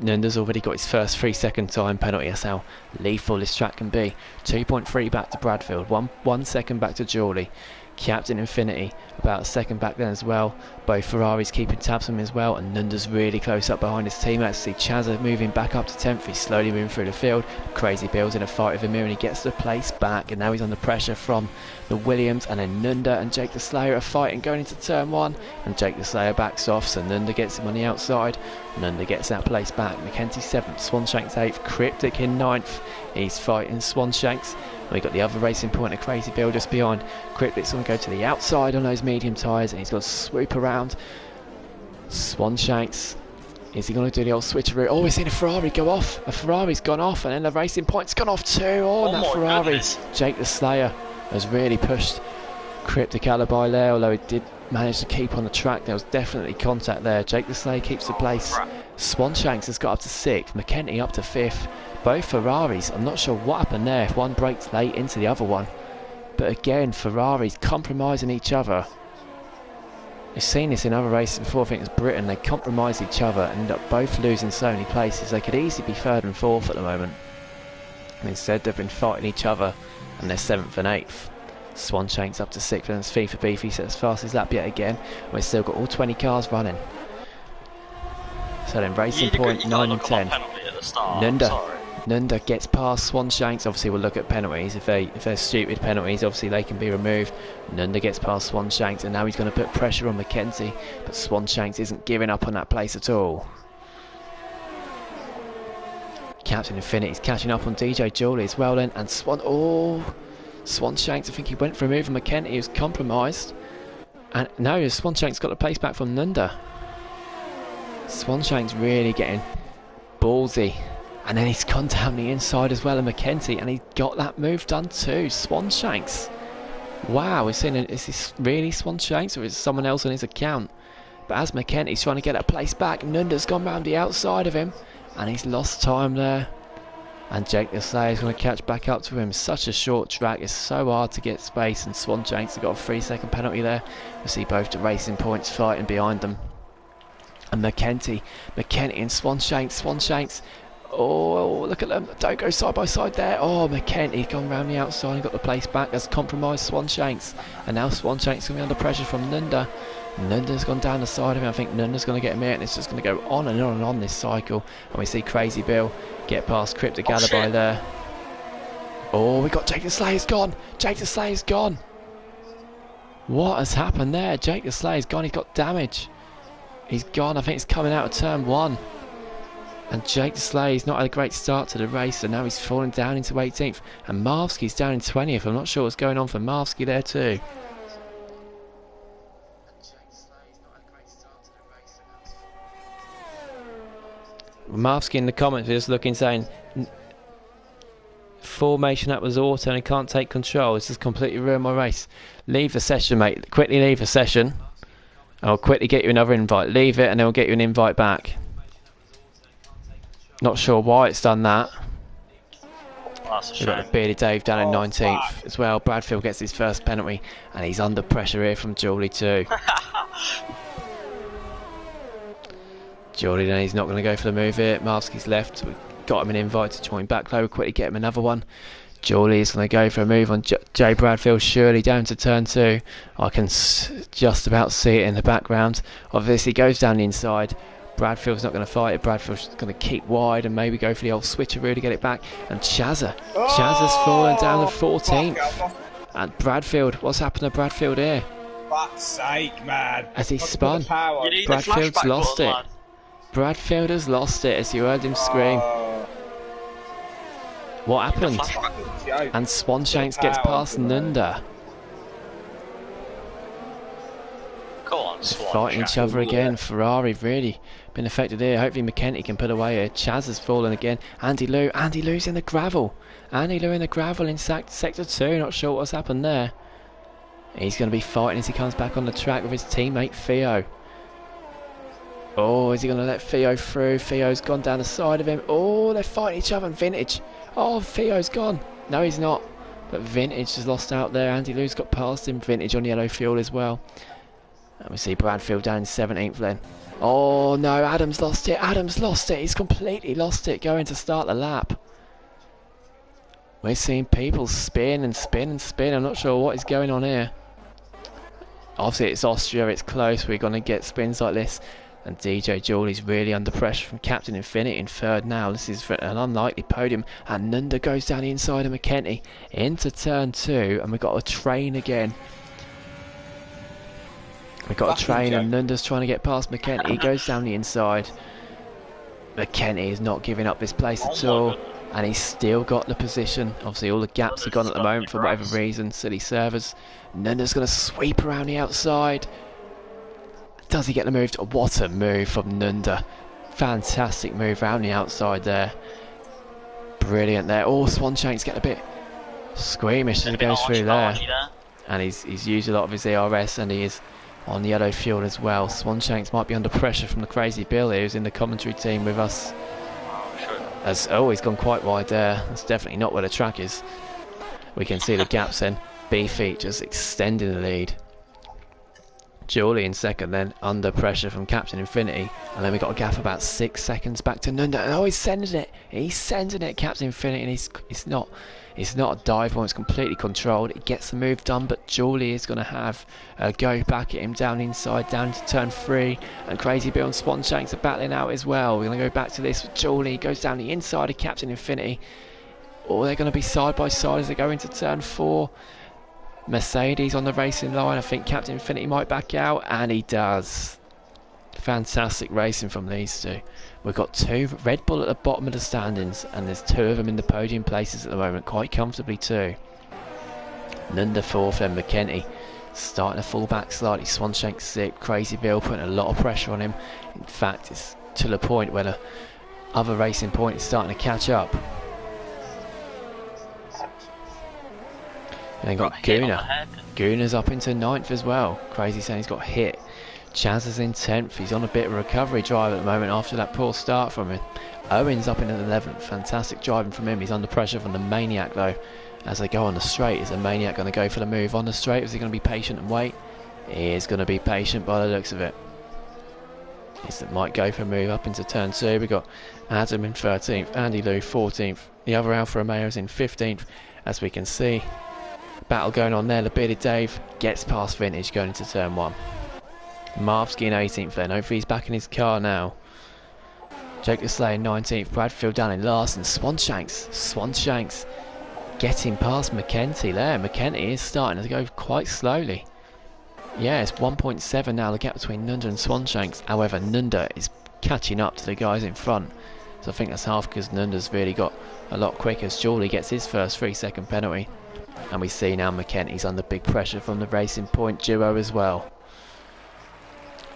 Nunda's already got his first 3-second time penalty. That's how lethal this track can be. 2.3 back to Bradfield. 1 second back to Jawley. Captain Infinity about a second back then as well. Both Ferraris keeping tabs on him as well, and Nunda's really close up behind his teammates. See Chazza moving back up to 10th. He's slowly moving through the field. Crazy Bill's in a fight with him here, and he gets the place back, and now he's under pressure from the Williams, and then Nunda and Jake the Slayer are fighting going into turn 1, and Jake the Slayer backs off, so Nunda gets him on the outside. Nunda gets that place back. Mackenzie 7th, Swanshanks 8th, Cryptic in 9th. He's fighting Swanshanks. We've got the other racing point, a Crazy Bill just behind. Cryptic's going to go to the outside on those medium tyres, and he's going to swoop around. Swanshanks, is he going to do the old switcheroo? Oh, we've seen a Ferrari go off. A Ferrari's gone off, and then the racing point's gone off too. Oh, and that Ferrari. Goodness. Jake the Slayer has really pushed Cryptic Alibi there, although he did manage to keep on the track. There was definitely contact there. Jake the Slayer keeps the place. Swanshanks has got up to 6th, McKenty up to 5th. Both Ferraris, I'm not sure what happened there, if one brakes late into the other one. But again, Ferraris compromising each other. We've seen this in other races before. I think it was Britain. They compromise each other and end up both losing so many places. They could easily be 3rd and 4th at the moment. And instead they've been fighting each other, and they're 7th and 8th. Swanshanks up to 6th, and it's FIFA Beefy sets fastest lap yet again. We've still got all 20 cars running. So then Racing Point 9 and 10. Nunda gets past Swanshanks. Obviously we'll look at penalties. If they're stupid penalties, obviously they can be removed. Nunda gets past Swanshanks, and now he's going to put pressure on Mackenzie, but Swanshanks isn't giving up on that place at all. Captain Infinity's catching up on DJ Jawley as well then, and Swanshanks, I think he went for a move on McKenty. He was compromised, and now Swanshanks got the place back from Nunda. Swanshanks really getting ballsy, and then he's gone down the inside as well of McKenty, and he got that move done too. Swanshanks, wow, is this really Swanshanks, or is it someone else on his account? But as McKenty's trying to get that place back, Nunda's gone round the outside of him, and he's lost time there. And Jake the Slayer is going to catch back up to him. Such a short track, it's so hard to get space, and Swanshanks have got a 3-second penalty there. We see both the Racing Points fighting behind them. And McKenty and Swanshanks. Oh, look at them. Don't go side by side there. Oh, McKenty gone round the outside and got the place back. Has compromised Swanshanks. And now Swanshanks going to be under pressure from Nunda. Nunda's gone down the side of him. I think Nunda's going to get him here, and it's just going to go on and on and on this cycle. And we see Crazy Bill get past Cryptic Alibi there. Oh, we got Jake the Slayer's gone. Jake the Slayer's gone. What has happened there? Jake the Slayer's gone. He's got damage. He's gone. I think it's coming out of turn 1. And Jake the Slayer's not had a great start to the race, so now he's falling down into 18th. And Marvsky's down in 20th. I'm not sure what's going on for Marvsky there too. Marvsky in the comments is looking, saying formation that was auto and he can't take control. This has completely ruined my race. Leave the session, mate. Quickly leave the session. I'll quickly get you another invite. Leave it and then we'll get you an invite back. Not sure why it's done that. We've got the Bearded Dave down in 19th as well. Bradfield gets his first penalty, and he's under pressure here from Jawley too. Jawley then, he's not going to go for the move here. Marvsky's left. We've got him an invite to join back though. We'll quickly get him another one. Jawley is going to go for a move on Jay Bradfield, surely down to turn 2. I can just about see it in the background. Obviously he goes down the inside. Bradfield's not going to fight it. Bradfield's going to keep wide and maybe go for the old switcheroo to get it back. And Chazza's fallen down to 14th. And Bradfield, what's happened to Bradfield here? Fuck's sake, man. As he spun, Bradfield's lost it. Bradfield has lost it, as you heard him scream. What happened? And Swanshanks gets past Nunda. Go on. fighting each other again. Ferrari really been affected here. Hopefully McKenty can put away here. Chaz has fallen again. Andy Lou's in the gravel. Andy Lou in the gravel in sector 2. Not sure what's happened there. He's going to be fighting as he comes back on the track with his teammate Theo. Oh, is he going to let Theo through? Theo's gone down the side of him. Oh, they're fighting each other. Vintage. Oh, Theo's gone. No, he's not. But Vintage has lost out there. Andy Lou's got past him. Vintage on yellow fuel as well. And we see Bradfield down in 17th then. Oh no, Adam's lost it. Adam's lost it. He's completely lost it going to start the lap. We're seeing people spin and spin and spin. I'm not sure what is going on here. Obviously it's Austria, it's close. We're going to get spins like this. And DJ Jawley's really under pressure from Captain Infinity in third now. This is an unlikely podium. And Nunda goes down the inside of McKenty into turn 2. And we've got a train again. We've got a train and Nunda's trying to get past McKenty. He goes down the inside. McKenty is not giving up this place at all. And he's still got the position. Obviously all the gaps are gone at the moment for whatever reason. Silly servers. Nunda's going to sweep around the outside. Does he get the move? What a move from Nunda. Fantastic move around the outside there. Brilliant there. Oh, Swanshank's getting a bit squeamish as he goes through there. And he's used a lot of his ERS and he is on yellow fuel as well. Swanshanks might be under pressure from the Crazy Bill here, who's in the commentary team with us. He's gone quite wide there. That's definitely not where the track is. We can see the gaps then. B-Feet just extending the lead. Jawley in second then, under pressure from Captain Infinity. And then we got a gap about 6 seconds back to Nunda. Oh, he's sending it. He's sending it, Captain Infinity. And it's not a dive one, it's completely controlled. He gets the move done, but Jawley is going to have a go back at him down inside, down into turn 3. And Crazy Bill and Swanshanks are battling out as well. We're going to go back to this with Jawley. Goes down the inside of Captain Infinity. Or they're going to be side by side as they go into turn 4. Mercedes on the racing line. I think Captain Infinity might back out, and he does. Fantastic racing from these two. We've got 2 Red Bull at the bottom of the standings, and there's 2 of them in the podium places at the moment, quite comfortably too. Nunda 4th, then McKenty starting to fall back slightly. Swanshank 6th, Crazy Bill putting a lot of pressure on him. In fact, it's to the point where the other racing point is starting to catch up. And then got Gooner. Gooner's up into 9th as well. Crazy saying he's got hit. Chaz is in 10th. He's on a bit of a recovery drive at the moment after that poor start from him. Owen's up in 11th. Fantastic driving from him. He's under pressure from the Maniac though. As they go on the straight, is the Maniac going to go for the move on the straight? Is he going to be patient and wait? He is going to be patient by the looks of it. He might go for a move up into turn 2. We've got Adam in 13th. Andy Lou 14th. The other Alfa Romeo's in 15th. As we can see. Battle going on there. The bearded Dave gets past Vintage going into turn 1. Marvsky in 18th then. Hopefully he's back in his car now. Jake the Slayer in 19th. Bradfield down in last. And Swanshanks getting past McKenty there. McKenty is starting to go quite slowly. Yeah, it's 1.7 now, the gap between Nunda and Swanshanks. However, Nunda is catching up to the guys in front. So I think that's half because Nunda's really got a lot quicker as Jawley gets his first 3-second penalty. And we see now McKenty's under big pressure from the Racing Point duo as well.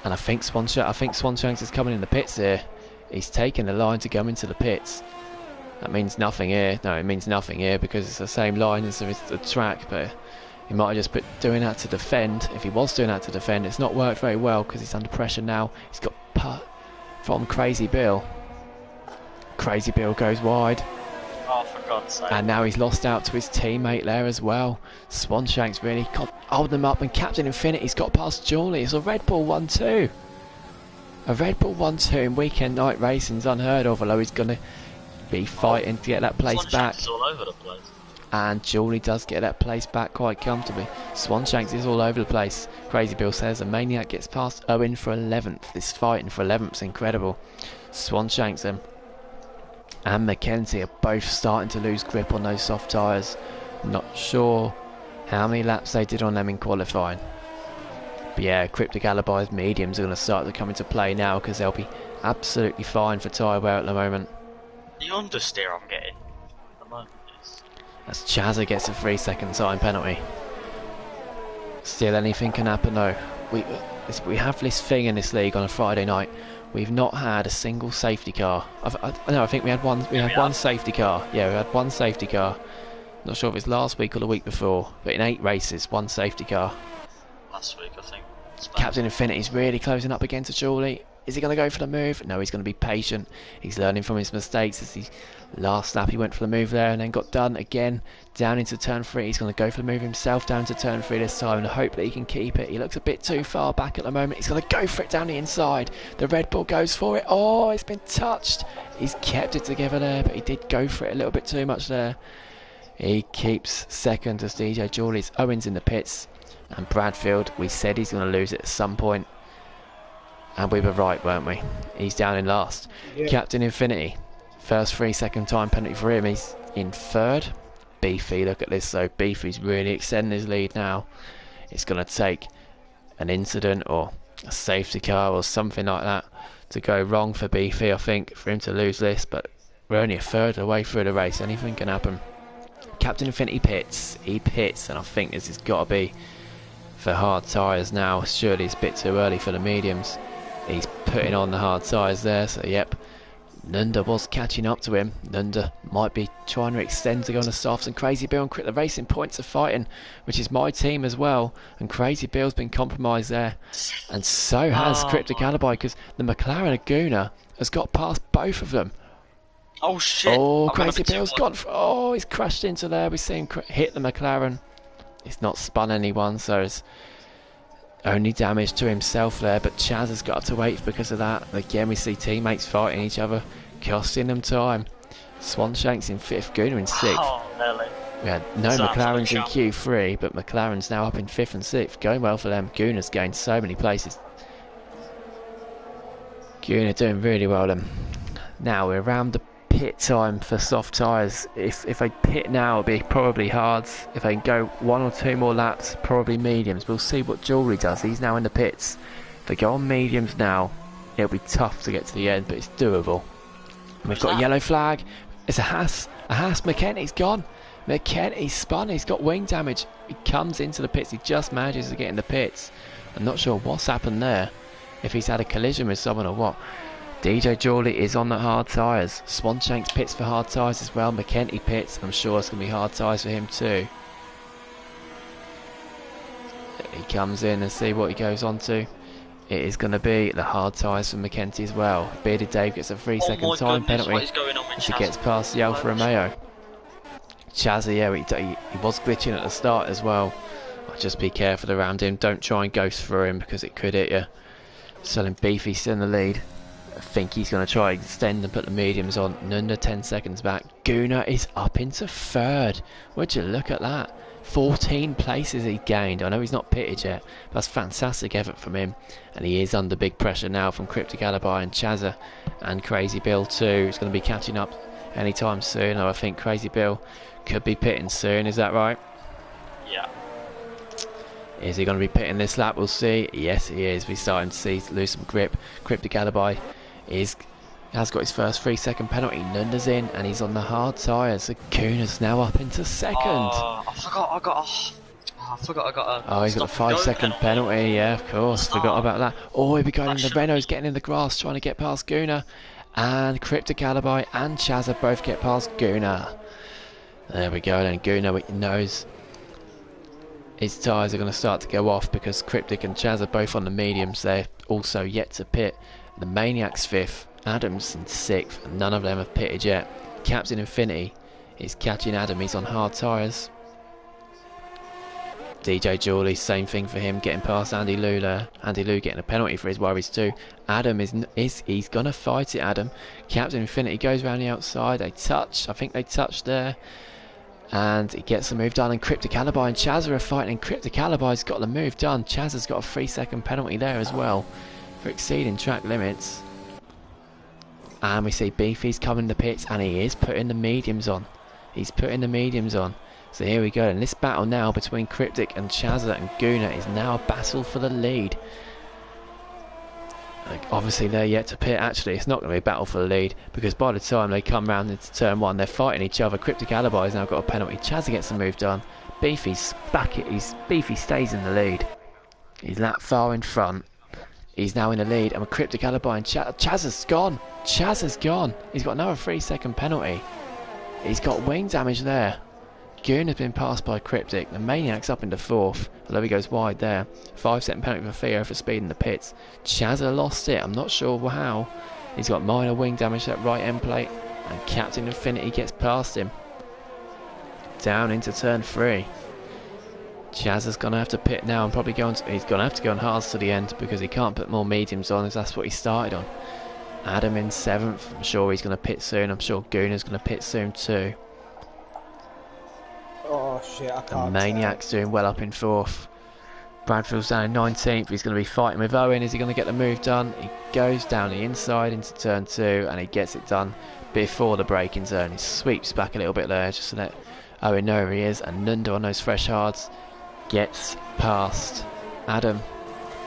And I think Swanshanks is coming in the pits here. He's taking the line to go into the pits. That means nothing here. No, it means nothing here because it's the same line as the track, but he might have just been doing that to defend. If he was doing that to defend, it's not worked very well because he's under pressure now. He's got putt from Crazy Bill. Crazy Bill goes wide. Oh, for God's sake. And now he's lost out to his teammate there as well. Swanshanks really holding them up, and Captain Infinity's got past Jawley. It's a Red Bull 1-2. A Red Bull 1-2 in weekend night racing's unheard of, although he's going to be fighting to get that place back. Is all over the place. And Jawley does get that place back quite comfortably. Swanshanks is all over the place. Crazy Bill says the Maniac gets past Owen for 11th. This fighting for 11th is incredible. Swanshanks and McKenty are both starting to lose grip on those soft tyres. Not sure how many laps they did on them in qualifying. But yeah, cryptic alibis mediums are going to start to come into play now because they'll be absolutely fine for tyre wear at the moment. The understeer I'm getting at the moment is... As Chazza gets a 3-second time penalty. Still anything can happen though. we have this thing in this league on a Friday night. We've not had a single safety car. I think we had one. We had one safety car. Yeah, we had one safety car. Not sure if it's last week or the week before, but in 8 races, one safety car. Last week, I think. Captain Infinity's really closing up against Julie. Is he going to go for the move? No, he's going to be patient. He's learning from his mistakes. As he last lap, he went for the move there and then got done again. Down into turn 3. He's going to go for the move himself down to turn 3 this time and hope that he can keep it. He looks a bit too far back at the moment. He's going to go for it down the inside. The Red Bull goes for it. Oh, it's been touched. He's kept it together there, but he did go for it a little bit too much there. He keeps second as DJ Julie's. Owens in the pits. And Bradfield, we said he's going to lose it at some point. And we were right, weren't we? He's down in last. Yeah. Captain Infinity. First 3-second time penalty for him. He's in third. Beefy, look at this though. Beefy's really extending his lead now. It's going to take an incident or a safety car or something like that to go wrong for Beefy, I think, for him to lose this. But we're only a third of the way through the race. Anything can happen. Captain Infinity pits. He pits, and I think this has got to be for hard tyres now. Surely it's a bit too early for the mediums. He's putting on the hard tyres there, so yep. Nunda was catching up to him. Nunda might be trying to extend to go on the softs, and Crazy Bill and the Racing Points are fighting, which is my team as well. And Crazy Bill's been compromised there, and so has Cryptic Alibi, because the McLaren Aguna has got past both of them. Oh shit! Oh, Crazy Bill's gone. Oh, he's crashed into there. We see him hit the McLaren. It's not spun anyone, so it's only damage to himself there, but Chaz has got to wait because of that. Again, we see teammates fighting each other, costing them time. Swanshank's in 5th, Guna in 6th. Oh, really? We had no McLarens in Q3, but McLaren's now up in 5th and 6th. Going well for them. Guna's gained so many places. Guna doing really well then. Now we're around the pit time for soft tyres. If they pit now, it'll be probably hards. If they can go 1 or 2 more laps, probably mediums. We'll see what Jewelry does. He's now in the pits. If they go on mediums now, it'll be tough to get to the end, but it's doable. And we've got a yellow flag. It's a Haas. McKenny's gone. McKenny's spun. He's got wing damage. He comes into the pits. He just manages to get in the pits. I'm not sure what's happened there. If he's had a collision with someone or what. DJ Jawley is on the hard tyres. Swanshanks pits for hard tyres as well. McKenty pits. I'm sure it's going to be hard tyres for him too. He comes in and see what he goes on to. It is going to be the hard tyres for McKenty as well. Bearded Dave gets a 3-second time penalty as he gets past the Alfa Romeo. Chazzy, yeah, he was glitching at the start as well. I'll just be careful around him. Don't try and ghost through him because it could hit you. Selling Beefy still in the lead. I think he's going to try and extend and put the mediums on. Nunda 10 seconds back. Guna is up into 3rd. Would you look at that? 14 places he gained. I know he's not pitted yet, but that's fantastic effort from him. And he is under big pressure now from Cryptic Alibi and Chazza and Crazy Bill too. He's going to be catching up anytime soon. I think Crazy Bill could be pitting soon. Is that right? Yeah. Is he going to be pitting this lap? We'll see. Yes, he is. We're starting to see lose some grip. Cryptic Alibi has got his first 3-second penalty. Nunda's in and he's on the hard tyres. So Kuna's now up into 2nd. I forgot I got a... Oh, he's got a 5-second penalty. Yeah, of course. Forgot about that. Oh, he'll be going in the Renault's getting in the grass trying to get past Guna. And Cryptic Alibi and Chazza both get past Guna. There we go then. Guna knows his tyres are going to start to go off because Cryptic and Chaz are both on the mediums. They're also yet to pit. The Maniac's 5th, Adam's in 6th, and none of them have pitted yet. Captain Infinity is catching Adam. He's on hard tyres. DJ Jawley, same thing for him, getting past Andy Lou there. Andy Lou getting a penalty for his worries too. Adam he's gonna fight it. Adam. Captain Infinity goes around the outside. They touch. I think they touched there. And he gets the move done, and Cryptic Alibi and Chaz are fighting. Cryptic Alibi's got the move done. Chaz has got a 3-second penalty there as well for exceeding track limits. And we see Beefy's coming in the pits, and he is putting the mediums on. He's putting the mediums on. So here we go. And this battle now between Cryptic and Chazza and Guna is now a battle for the lead. Obviously they're yet to pit. Actually, it's not going to be a battle for the lead because by the time they come round into turn 1, they're fighting each other. Cryptic Alibi has now got a penalty. Chazza gets the move done. Beefy stays in the lead. He's that far in front. He's now in the lead, and with Cryptic Alibi and Chaz has gone. Chaz has gone. He's got another 3-second penalty. He's got wing damage there. Goon has been passed by Cryptic. The Maniac's up into 4th, although he goes wide there. 5-second penalty for Theo for speed in the pits. Chaz lost it. I'm not sure how. He's got minor wing damage at right end plate, and Captain Infinity gets past him. Down into turn 3. Chaz is going to have to pit now and probably he's going to have to go on hards to the end because he can't put more mediums on as that's what he started on. Adam in 7th. I'm sure he's going to pit soon. I'm sure Gooner's going to pit soon too. Oh shit, I can't. The Maniac's doing well up in 4th. Bradfield's down in 19th. He's going to be fighting with Owen. Is he going to get the move done? He goes down the inside into turn 2 and he gets it done before the braking zone. He sweeps back a little bit there just to let Owen know where he is, and Nunda on those fresh hards gets past Adam,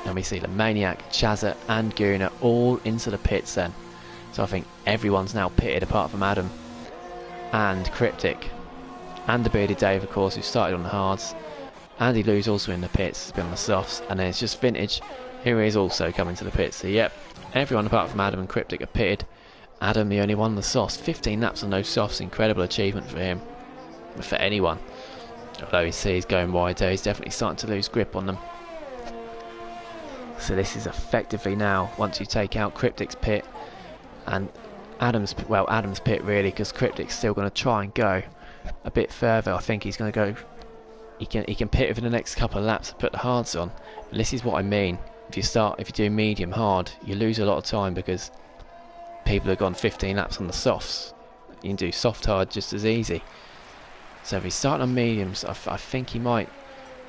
and we see the Maniac, Chazza and Gooner all into the pits then. So I think everyone's now pitted apart from Adam and Cryptic and the Bearded Dave, of course, who started on the hards. Andy Lou's also in the pits, he's been on the softs, and then it's just Vintage who is also coming to the pits. So yep, everyone apart from Adam and Cryptic are pitted. Adam the only one on the softs. 15 laps on those softs, incredible achievement for him, for anyone. Although he's going wide there, he's definitely starting to lose grip on them. So this is effectively now, once you take out Cryptic's pit and Adam's pit really, because Cryptic's still going to try and go a bit further. I think he's going to go, he can pit within the next couple of laps and put the hards on. But this is what I mean. If you do medium hard, you lose a lot of time because people have gone 15 laps on the softs. You can do soft hard just as easy. So if he's starting on mediums, I think he might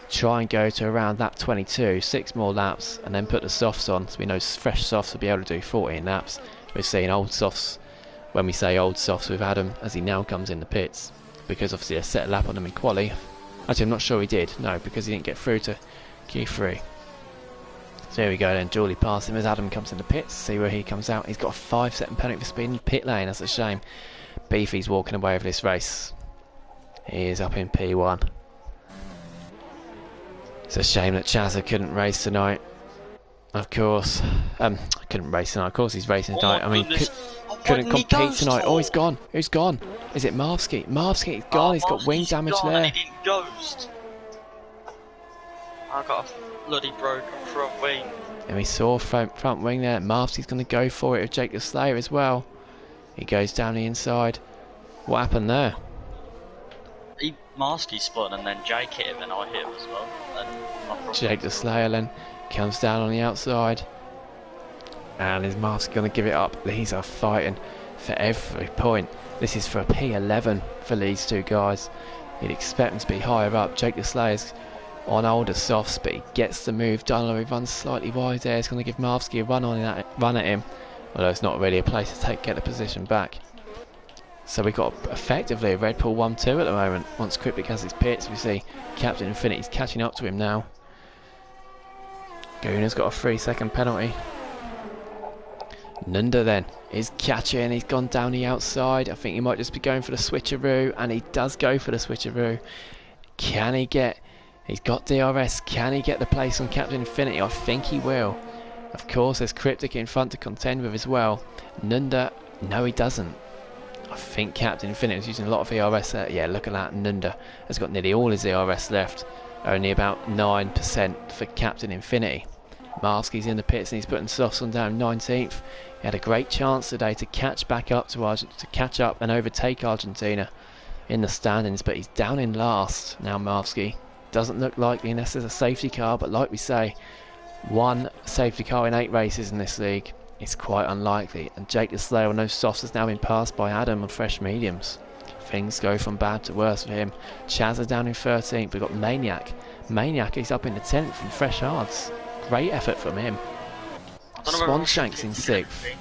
try and go to around lap 22, 6 more laps, and then put the softs on. So we know fresh softs will be able to do 14 laps. We're seeing old softs, when we say old softs with Adam, as he now comes in the pits, because obviously they set a lap on him in quali. Actually, I'm not sure he did, no, because he didn't get through to Q3. So here we go then, Julie past him as Adam comes in the pits, see where he comes out. He's got a 5-second penalty for speed in the pit lane, that's a shame. Beefy's walking away with this race. He is up in P1. It's a shame that Chazza couldn't race tonight. Of course. Couldn't race tonight. Of course he's racing tonight. I mean, couldn't compete tonight. Oh, he's gone. Who's gone? Is it Marvsky? Marvsky's gone. He's got wing damage there. He didn't ghost. I got a bloody broken front wing. And we saw front wing there. Marvsky's going to go for it with Jake the Slayer as well. He goes down the inside. What happened there? Marsky spun and then Jake hit him and I hit him as well. And Jake the Slayer then comes down on the outside. And is Marsky going to give it up? These are fighting for every point. This is for a P11 for these two guys. You'd expect them to be higher up. Jake the Slayer's on older softs, but he gets the move done. Although he runs slightly wide there, it's going to give Marsky a run at him. Although it's not really a place to get the position back. So we've got effectively a Red Bull 1-2 at the moment. Once Cryptic has his pits, we see Captain Infinity's catching up to him now. Gooner's got a 3-second penalty. Nunda then is catching, he's gone down the outside. I think he might just be going for the switcheroo, and he does go for the switcheroo. Can he get, he's got DRS, can he get the place on Captain Infinity? I think he will. Of course there's Cryptic in front to contend with as well. Nunda, no he doesn't. I think Captain Infinity was using a lot of ERS there. Yeah, look at that. Nunda has got nearly all his ERS left. Only about 9% for Captain Infinity. Marsky's in the pits and he's putting softs on down 19th. He had a great chance today to catch back up to catch up and overtake Argentina in the standings, but he's down in last now. Marsky doesn't look likely unless there's a safety car, but like we say, one safety car in 8 races in this league. It's quite unlikely, and Jake the Slayer on those softs has now been passed by Adam on fresh mediums. Things go from bad to worse for him. Chazza down in 13th, we've got Maniac. Maniac is up in the 10th from fresh hards. Great effort from him. Swanshank's in 6th.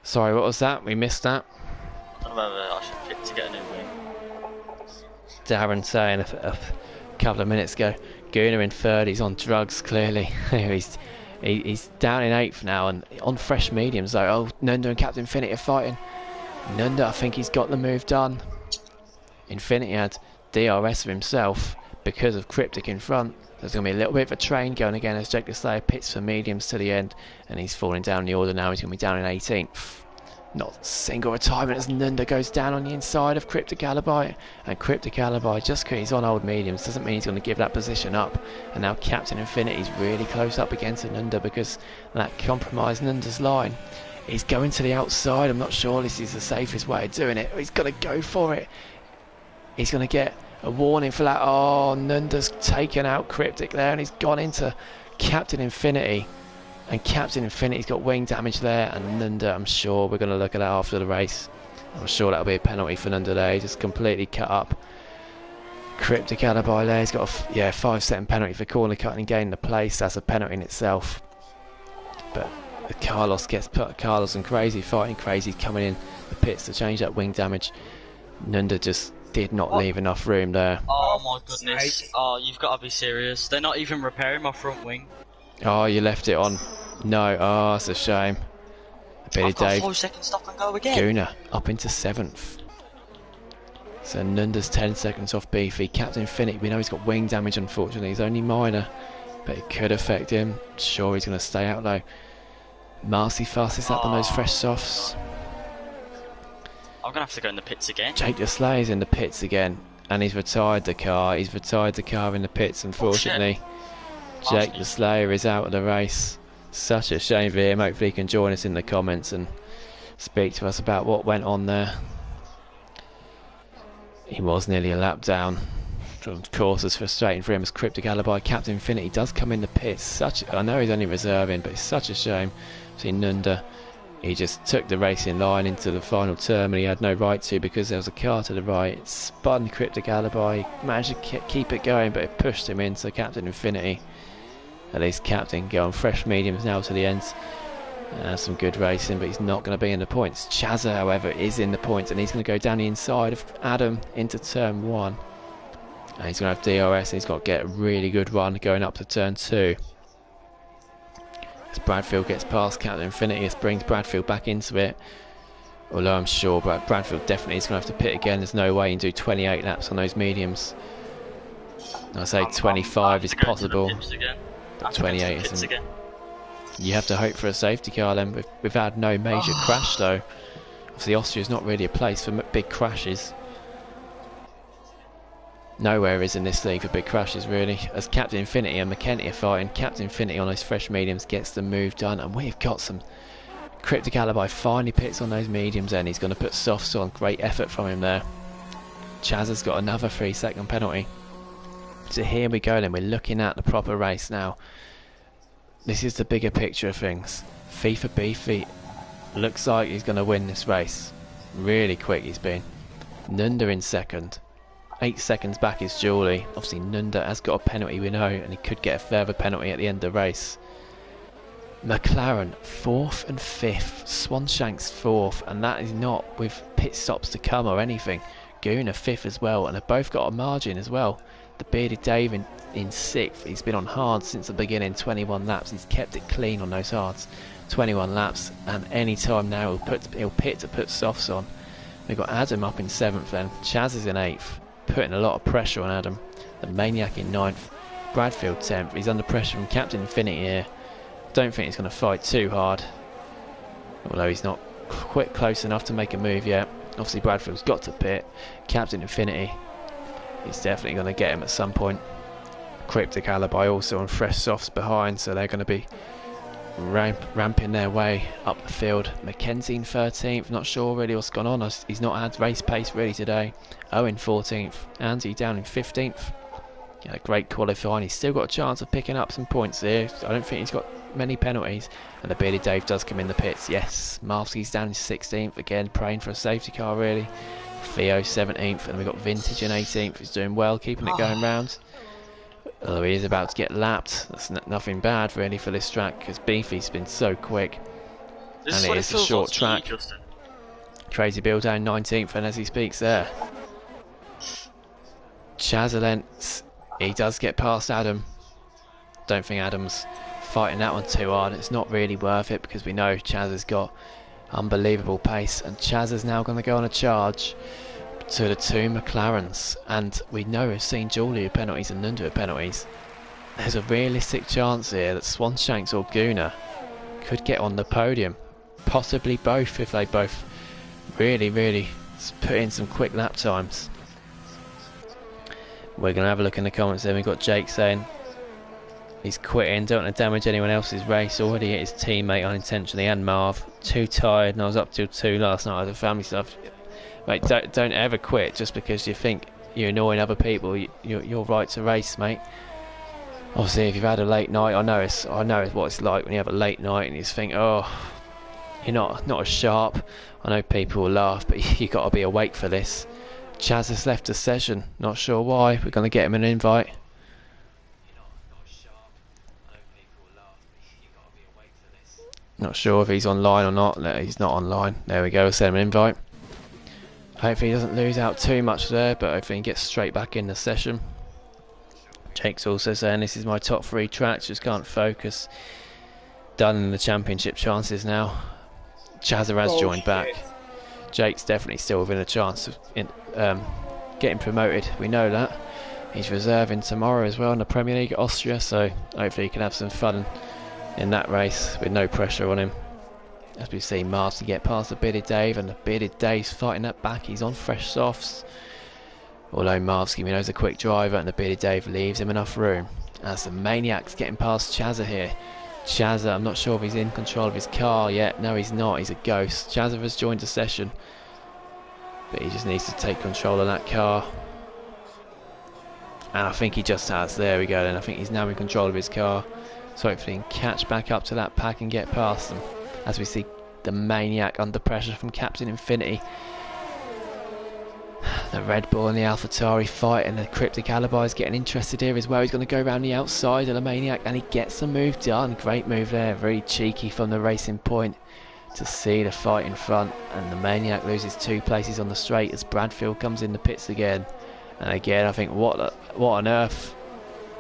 Sorry, what was that? We missed that. I don't know whether I should pick to get a new wing. Darren saying a couple of minutes ago, Gooner in 3rd, he's on drugs clearly. He's down in 8th now and on fresh mediums though. Oh, Nunda and Captain Infinity are fighting. Nunda, I think he's got the move done. Infinity had DRS of himself. because of Cryptic in front. There's going to be a little bit of a train going again as Jake the Slayer pits for mediums to the end, and he's falling down the order now. He's going to be down in 18th. Not a single retirement as Nunda goes down on the inside of Cryptic Alibi, and Cryptic Alibi, just because he's on old mediums doesn't mean he's going to give that position up. And now Captain Infinity's really close up against Nunda because that compromised Nunda's line. He's going to the outside. I'm not sure this is the safest way of doing it. He's going to go for it. He's going to get a warning for that. Oh, Nunda's taken out Cryptic there, and he's gone into Captain Infinity. And Captain Infinity's got wing damage there, and Nunda, I'm sure we're going to look at that after the race. I'm sure that'll be a penalty for Nunda there. He just completely cut up Cryptic Alibi there. He's got a 5-second penalty for corner cutting and gaining the place. That's a penalty in itself. But Carlos gets put. Carlos and Crazy fighting. Crazy's coming in the pits to change that wing damage. Nunda just did not leave enough room there. Oh my goodness. Oh, you've got to be serious. They're not even repairing my front wing. Oh, you left it on. No, oh, that's a shame. I've got 5 seconds, stop and go again. Guna up into 7th. So Nunda's 10 seconds off Beefy. Captain Infinity, we know he's got wing damage, unfortunately. He's only minor, but it could affect him. Sure, he's going to stay out though. Marcy fastest up on those fresh softs. I'm going to have to go in the pits again. Jake the Slayer's in the pits again, and he's retired the car. He's retired the car in the pits, unfortunately. Jake the Slayer is out of the race. Such a shame for him. Hopefully he can join us in the comments and speak to us about what went on there. He was nearly a lap down. Of course, it's frustrating for him as Cryptic Alibi. Captain Infinity does come in the pits. I know he's only reserving, but it's such a shame. See Nunda, he just took the racing line into the final turn, and he had no right to because there was a car to the right. It spun Cryptic Alibi. He managed to keep it going, but it pushed him in. So Captain Infinity, at least Captain, go on fresh mediums now to the end. Some good racing, but he's not going to be in the points. Chazza, however, is in the points, and he's going to go down the inside of Adam into turn 1. And he's going to have DRS, and he's got to get a really good run going up to turn 2. As Bradfield gets past Captain Infinity, this brings Bradfield back into it. Although I'm sure Bradfield definitely is going to have to pit again. There's no way you can do 28 laps on those mediums. I say 25 is possible. 28 isn't. You have to hope for a safety car then. We've had no major crash though. Obviously Austria is not really a place for big crashes. Nowhere is in this league for big crashes really. As Captain Infinity and McKenty are fighting, Captain Infinity on those fresh mediums gets the move done, and we've got some Cryptic Alibi finally pits on those mediums, and he's going to put softs on. Great effort from him there. Chaz has got another 3-second penalty. So here we go then, we're looking at the proper race now. This is the bigger picture of things. FIFA Beefy looks like he's going to win this race. Really quick he's been. Nunda in second. 8 seconds back is Julie. Obviously Nunda has got a penalty, we know, and he could get a further penalty at the end of the race. McLaren 4th and 5th. Swanshank's 4th, and that is not with pit stops to come or anything. Guna 5th as well, and they've both got a margin as well. The Bearded Dave in 6th. He's been on hards since the beginning, 21 laps. He's kept it clean on those hards, 21 laps, and any time now he'll pit to put softs on. We've got Adam up in 7th then. Chaz is in 8th, putting a lot of pressure on Adam. The Maniac in 9th. Bradfield 10th. He's under pressure from Captain Infinity here. Don't think he's going to fight too hard, although he's not quite close enough to make a move yet. Obviously Bradfield's got to pit. Captain Infinity, he's definitely going to get him at some point. Cryptic Alibi also on fresh softs behind, so they're going to be ramping their way up the field. Mackenzie in 13th, not sure really what's gone on. He's not had race pace really today. Owen 14th, Andy down in 15th. Yeah, great qualifying. He's still got a chance of picking up some points here. I don't think he's got many penalties. And the Bearded Dave does come in the pits. Yes, Marski's down in 16th again, praying for a safety car really. Theo 17th, and we've got Vintage in 18th. He's doing well, keeping it going round. Although he is about to get lapped. That's nothing bad really for this track, because Beefy's been so quick. And it is a short track. Crazy Bill down 19th, and as he speaks there. Chazalent, he does get past Adam. Don't think Adam's fighting that one too hard. It's not really worth it because we know Chaz has got unbelievable pace, and Chaz is now going to go on a charge. to the two McLarens, and we know we've seen Julie with penalties and Nunda with penalties. There's a realistic chance here that Swanshanks or Guna could get on the podium, possibly both if they both really put in some quick lap times. We're going to have a look in the comments there. We've got Jake saying he's quitting, don't want to damage anyone else's race, already hit his teammate unintentionally, and Marv, too tired and I was up till 2 last night with the family stuff. Mate, don't ever quit just because you think you're annoying other people. You're right to race, mate. Obviously, if you've had a late night, I know what it's like when you have a late night and you just think, oh, you're not as sharp. I know people will laugh, but you got to be awake for this. Chaz has left the session, not sure why. We're going to get him an invite. Not sure if he's online or not. No, he's not online. There we go, we'll send him an invite. Hopefully he doesn't lose out too much there, but hopefully he gets straight back in the session. Jake's also saying this is my top 3 tracks, just can't focus. Done in the championship chances now. Chazza has joined back. Jake's definitely still within a chance of getting promoted, we know that. He's reserving tomorrow as well in the Premier League at Austria, so hopefully he can have some fun in that race with no pressure on him. As we've seen Martin get past the bearded Dave, and the bearded Dave's fighting that back. He's on fresh softs. Although Marvsky, we know, is a quick driver, and the bearded Dave leaves him enough room. As the Maniac's getting past Chazza here. Chazza, I'm not sure if he's in control of his car yet. No, he's not. He's a ghost. Chazza has joined the session, but he just needs to take control of that car. And I think he just has. There we go then. I think he's now in control of his car. So hopefully he can catch back up to that pack and get past them. As we see the Maniac under pressure from Captain Infinity. The Red Bull and the AlphaTauri fight, and the Cryptic Alibi is getting interested here as well. He's going to go around the outside of the Maniac, and he gets the move done. Great move there, very cheeky from the Racing Point to see the fight in front. And the Maniac loses 2 places on the straight as Bradfield comes in the pits again. And again, I think what on earth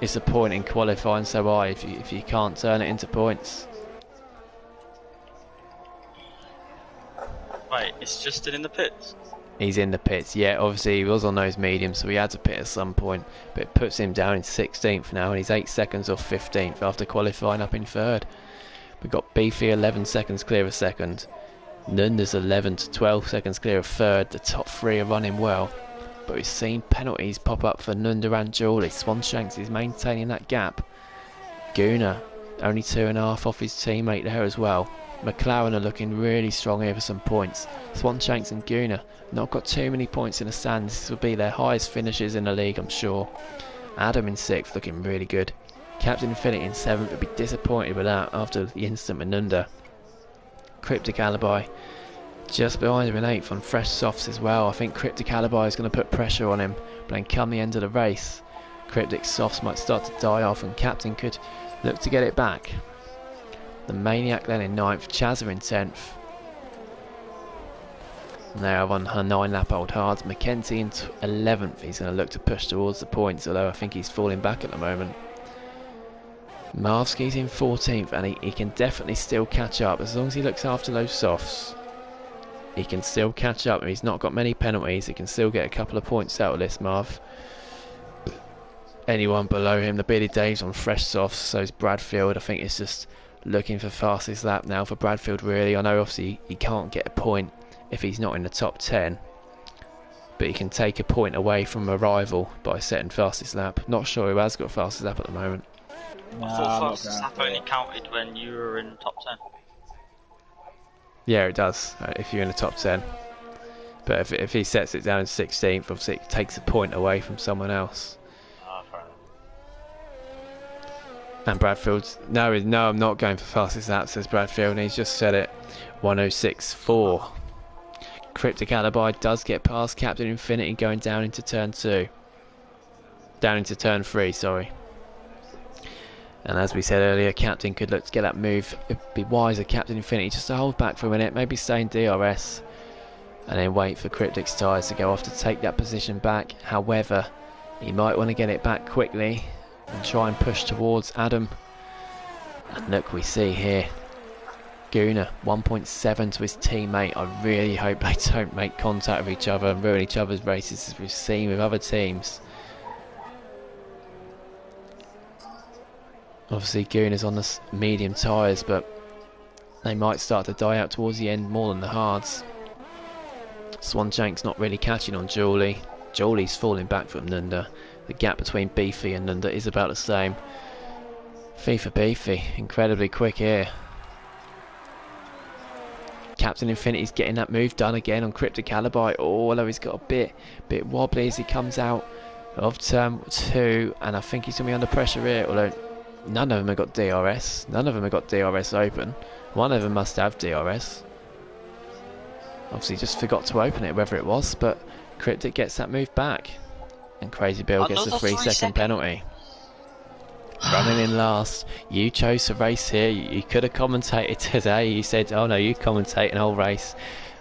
is the point in qualifying so high if you can't turn it into points? Wait, it's just still in the pits? He's in the pits, yeah. Obviously he was on those mediums, so he had to pit at some point, but it puts him down in 16th now, and he's 8 seconds off 15th after qualifying up in 3rd. We've got Beefy 11 seconds clear of 2nd, Nunda's 11 to 12 seconds clear of 3rd. The top 3 are running well, but we've seen penalties pop up for Nunda and Julie. Swanshanks is maintaining that gap. Guna only 2.5 off his teammate there as well. McLaren are looking really strong here for some points. Swanshanks and Guna not got too many points in the stands. This will be their highest finishes in the league, I'm sure. Adam in 6th, looking really good. Captain Infinity in 7th, would be disappointed with that after the incident with Nunda. Cryptic Alibi just behind him in 8th on fresh softs as well. I think Cryptic Alibi is going to put pressure on him, but then come the end of the race, Cryptic softs might start to die off, and Captain could look to get it back. The Maniac then in 9th, Chazza in 10th. And they are on her 9-lap old hards. Mackenzie in 11th. He's going to look to push towards the points, although I think he's falling back at the moment. Marvsky's in 14th, and he can definitely still catch up. As long as he looks after those softs, he can still catch up. He's not got many penalties. He can still get a couple of points out of this, Marv. Anyone below him, the bearded Dave's on fresh softs, so is Bradfield. I think it's just looking for fastest lap now for Bradfield, really. I know obviously he can't get a point if he's not in the top 10, but he can take a point away from a rival by setting fastest lap. Not sure who has got fastest lap at the moment. I thought fastest lap only counted when you were in the top 10. Yeah, it does, if you're in the top 10. But if he sets it down in 16th, obviously it takes a point away from someone else. And Bradfield's, no, I'm not going for fastest lap, says Bradfield, and he's just said it. 106.4. Cryptic Alibi does get past Captain Infinity going down into turn 2. Down into turn 3, sorry. And as we said earlier, Captain could look to get that move. It'd be wiser, Captain Infinity, just to hold back for a minute, maybe stay in DRS, and then wait for Cryptic's tyres to go off to take that position back. However, he might want to get it back quickly and try and push towards Adam. And look, we see here Gunnar 1.7 to his teammate. I really hope they don't make contact with each other and ruin each other's races, as we've seen with other teams. Obviously Gunnar's on the medium tyres, but they might start to die out towards the end more than the hards. Swanshank's not really catching on Julie. Julie's falling back from Nunda. The gap between Beefy and Nunda is about the same. Fee for Beefy, incredibly quick here. Captain Infinity's getting that move done again on Cryptic Alibi. Oh, although he's got a bit wobbly as he comes out of turn 2, and I think he's going to be under pressure here, although none of them have got DRS. None of them have got DRS open. One of them must have DRS. Obviously just forgot to open it, whether it was, but Cryptic gets that move back. And Crazy Bill gets a 3-second penalty. Running in last. You chose to race here. You could have commentated today. You said, oh no, you commentate an whole race.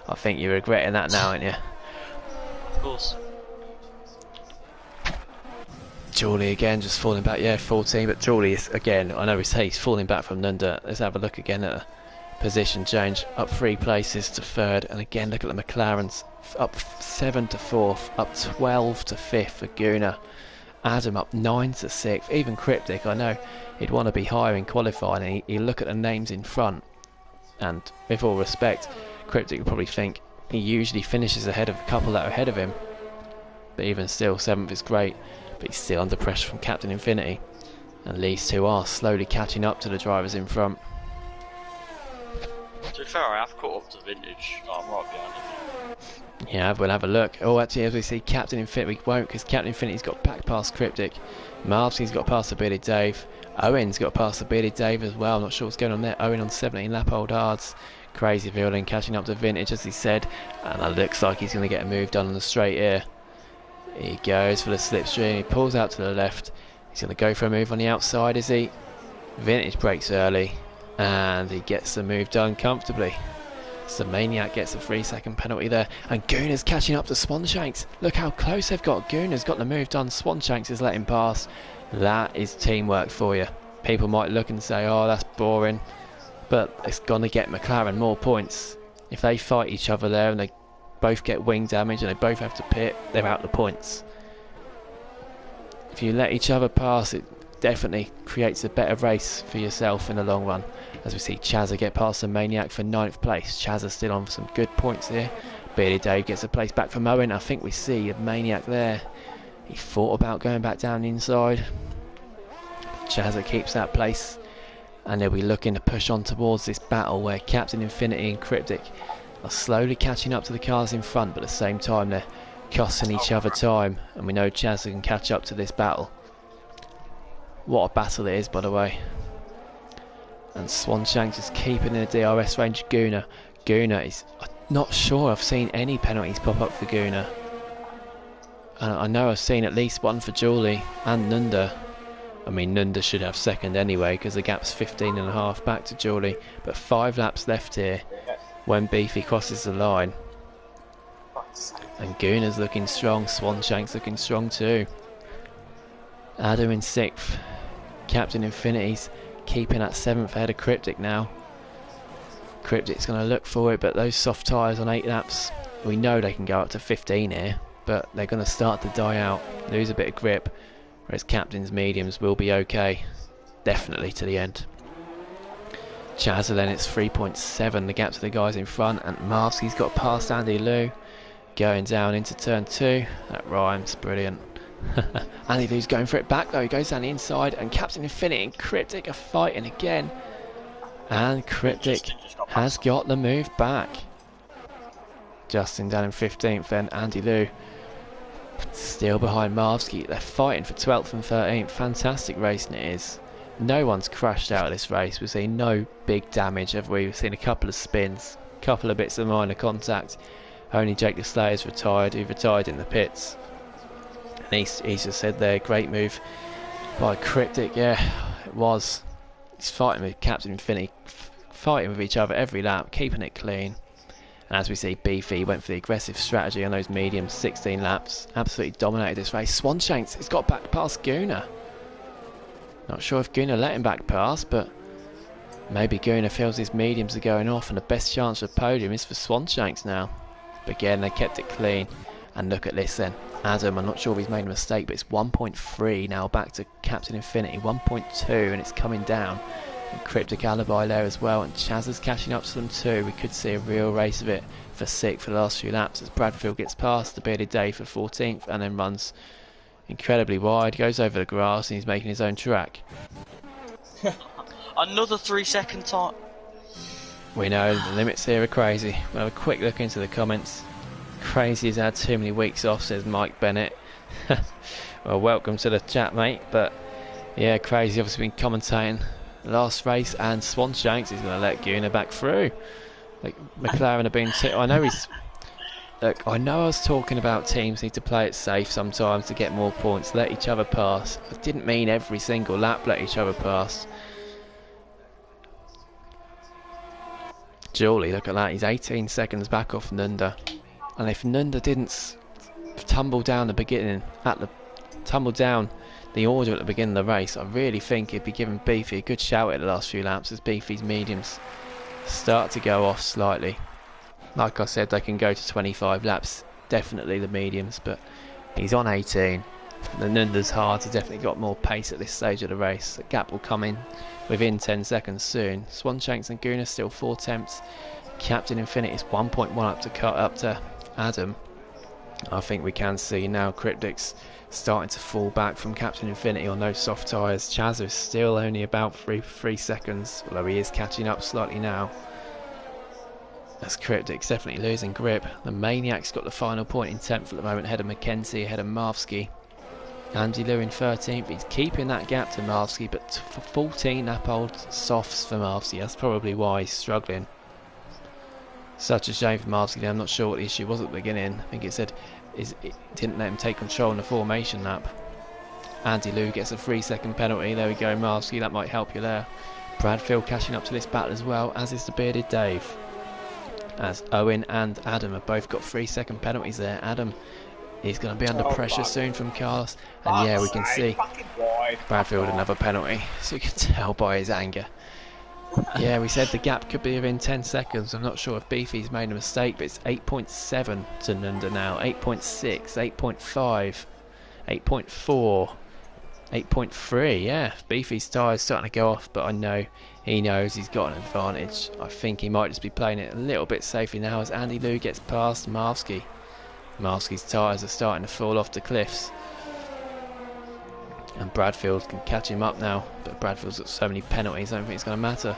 I think you're regretting that now, aren't you? Of course. Julie again just falling back. Yeah, 14, but Julie is again, I know he's falling back from Nunda. Let's have a look again at a position change. Up 3 places to 3rd, and again look at the McLarens. Up 7 to 4th, up 12 to 5th for Gunnar. Adam up 9 to 6th. Even Cryptic, I know he'd want to be higher in qualifying, and he'd look at the names in front, and with all respect, Cryptic would probably think he usually finishes ahead of a couple that are ahead of him, but even still 7th is great, but he's still under pressure from Captain Infinity, and these two are slowly catching up to the drivers in front. To be fair, I have caught up to Vintage. Oh, I'm right behind him. Yeah, we'll have a look. Oh, actually, as we see, Captain Infinity, we won't, because Captain Infinity's got back past Cryptic. Marvsky's got past the bearded Dave. Owen's got past the bearded Dave as well. Not sure what's going on there. Owen on 17 lap old hards. Crazy Violin catching up to Vintage, as he said. And it looks like he's going to get a move done on the straight here. He goes for the slipstream. He pulls out to the left. He's going to go for a move on the outside, is he? Vintage breaks early. And he gets the move done comfortably. So Maniac gets a 3-second penalty there, and Gunnar's catching up to Swanshanks. Look how close they've got. Gunnar's got the move done. Swanshanks is letting pass. That is teamwork for you. People might look and say, oh, that's boring, but it's going to get McLaren more points. If they fight each other there and they both get wing damage and they both have to pit, they're out the points. If you let each other pass, it definitely creates a better race for yourself in the long run. As we see Chazza get past the Maniac for 9th place. Chazza's still on for some good points here. Bearded Dave gets a place back from Owen. I think we see a Maniac there. He thought about going back down the inside. Chazza keeps that place, and they'll be looking to push on towards this battle where Captain Infinity and Cryptic are slowly catching up to the cars in front, but at the same time they're costing each other time, and we know Chazza can catch up to this battle. What a battle it is, by the way. And Swanshanks is keeping in the DRS range. Gunnar is, I'm not sure I've seen any penalties pop up for Gunnar. I know I've seen at least one for Julie and Nunda. I mean, Nunda should have 2nd anyway, because the gap's 15.5 back to Julie. But 5 laps left here when Beefy crosses the line. And Gunnar's looking strong. Swanshanks looking strong too. Adam in 6th. Captain Infinity's keeping at 7th ahead of Cryptic now. Cryptic's going to look for it, but those soft tyres on 8 laps, we know they can go up to 15 here, but they're going to start to die out, lose a bit of grip, whereas Captain's mediums will be okay, definitely to the end. Chazza then, it's 3.7, the gap to the guys in front, and Marvsky's got past Andy Lou, going down into turn 2, that rhymes, brilliant. Andy Lou's going for it back though, he goes down the inside, and Captain Infinity and Cryptic are fighting again, and Cryptic has got the move back. Justin down in 15th, then Andy Lou still behind Marvsky. They're fighting for 12th and 13th. Fantastic racing it is. No one's crashed out of this race. We've seen no big damage, have we? We've seen a couple of spins, a couple of bits of minor contact. Only Jake the Slayer's retired, who retired in the pits. And he's just said there, great move by Cryptic. Yeah, it was. He's fighting with Captain Infinity, fighting with each other every lap, keeping it clean. And as we see, Beefy went for the aggressive strategy on those mediums, 16 laps, absolutely dominated this race. Swanshanks has got back past Gunnar. Not sure if Gunnar let him back past, but Maybe Gunnar feels his mediums are going off and the best chance for podium is for Swanshanks now. But again, they kept it clean. And look at this then. Adam, I'm not sure if he's made a mistake, but it's 1.3 now back to Captain Infinity. 1.2 and it's coming down. And Cryptic Alibi there as well. And Chaz is catching up to them too. We could see a real race of it for 6th for the last few laps as Bradfield gets past the Bearded Dave for 14th and then runs incredibly wide. Goes over the grass and he's making his own track. Another 3-second time. We know the limits here are crazy. We'll have a quick look into the comments. Crazy has had too many weeks off, says Mike Bennett. Well, welcome to the chat, mate. But yeah, Crazy obviously been commentating the last race, and Swanshanks is going to let Gunnar back through. Like McLaren have been. I know he's. Look, I know I was talking about teams need to play it safe sometimes to get more points, let each other pass. I didn't mean every single lap let each other pass. Julie, look at that. He's 18 seconds back off Nunda. And if Nunda didn't tumble down the order at the beginning of the race, I really think he'd be giving Beefy a good shout at the last few laps as Beefy's mediums start to go off slightly. Like I said, they can go to 25 laps, definitely the mediums, but he's on 18. The Nunda's hard, has definitely got more pace at this stage of the race. The gap will come in within 10 seconds soon. Swanshanks and Gunnar still 4 tenths. Captain Infinity is 1.1 up to cut up to Adam. I think we can see now Cryptic's starting to fall back from Captain Infinity on those soft tyres. Chaz is still only about 3 seconds, although he is catching up slightly now. As Cryptic's definitely losing grip. The Maniac's got the final point in 10th at the moment, ahead of Mackenzie, ahead of Marvsky. Andy Liu in 13th, he's keeping that gap to Marvsky, but for 14 lap old softs for Marvsky, that's probably why he's struggling. Such a shame for Marvsky. I'm not sure what the issue was at the beginning. I think it said it didn't let him take control in the formation lap. Andy Liu gets a 3-second penalty. There we go, Marvsky, that might help you there. Bradfield catching up to this battle as well, as is the Bearded Dave. As Owen and Adam have both got 3-second penalties there. Adam is going to be under pressure soon from Carlos. And yeah, we can see Bradfield another penalty. So you can tell by his anger. Yeah, we said the gap could be within 10 seconds. I'm not sure if Beefy's made a mistake, but it's 8.7 to Nunda now. 8.6, 8.5, 8.4, 8.3. Yeah, Beefy's tyre's starting to go off, but I know he knows he's got an advantage. I think he might just be playing it a little bit safely now as Andy Liu gets past Marvsky. Marvsky's tyres are starting to fall off the cliffs. And Bradfield can catch him up now, but Bradfield's got so many penalties, I don't think it's going to matter.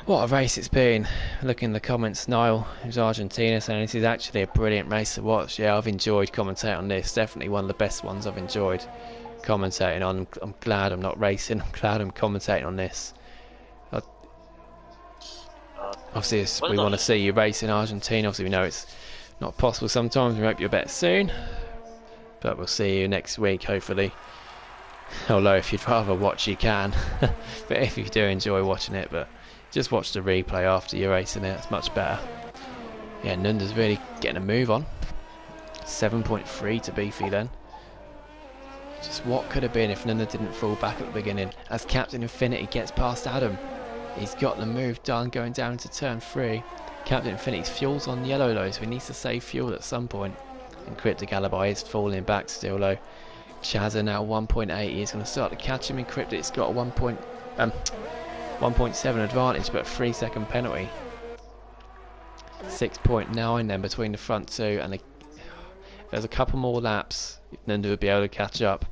What a race it's been. Look in the comments, Niall, who's Argentina, saying this is actually a brilliant race to watch. Yeah, I've enjoyed commentating on this. Definitely one of the best ones I've enjoyed commentating on. I'm glad I'm not racing. I'm glad I'm commentating on this. Obviously, we want to see you race in Argentina. Obviously, we know it's not possible sometimes. We hope you're better soon. But we'll see you next week, hopefully. Although if you'd rather watch, you can. But if you do enjoy watching it, but just watch the replay after you're racing it. It's much better. Yeah, Nunda's really getting a move on. 7.3 to Beefy then. Just what could have been if Nunda didn't fall back at the beginning. As Captain Infinity gets past Adam. He's got the move done going down into turn 3. Captain Infinity's fuel's on yellow though, so he needs to save fuel at some point. And Cryptic Alibi is falling back still though. Chazza now 1.8. He's going to start to catch him, and Cryptic's got a 1.7 advantage, but a 3-second penalty. 6.9 then between the front two, and there's a couple more laps. Nunda would be able to catch up.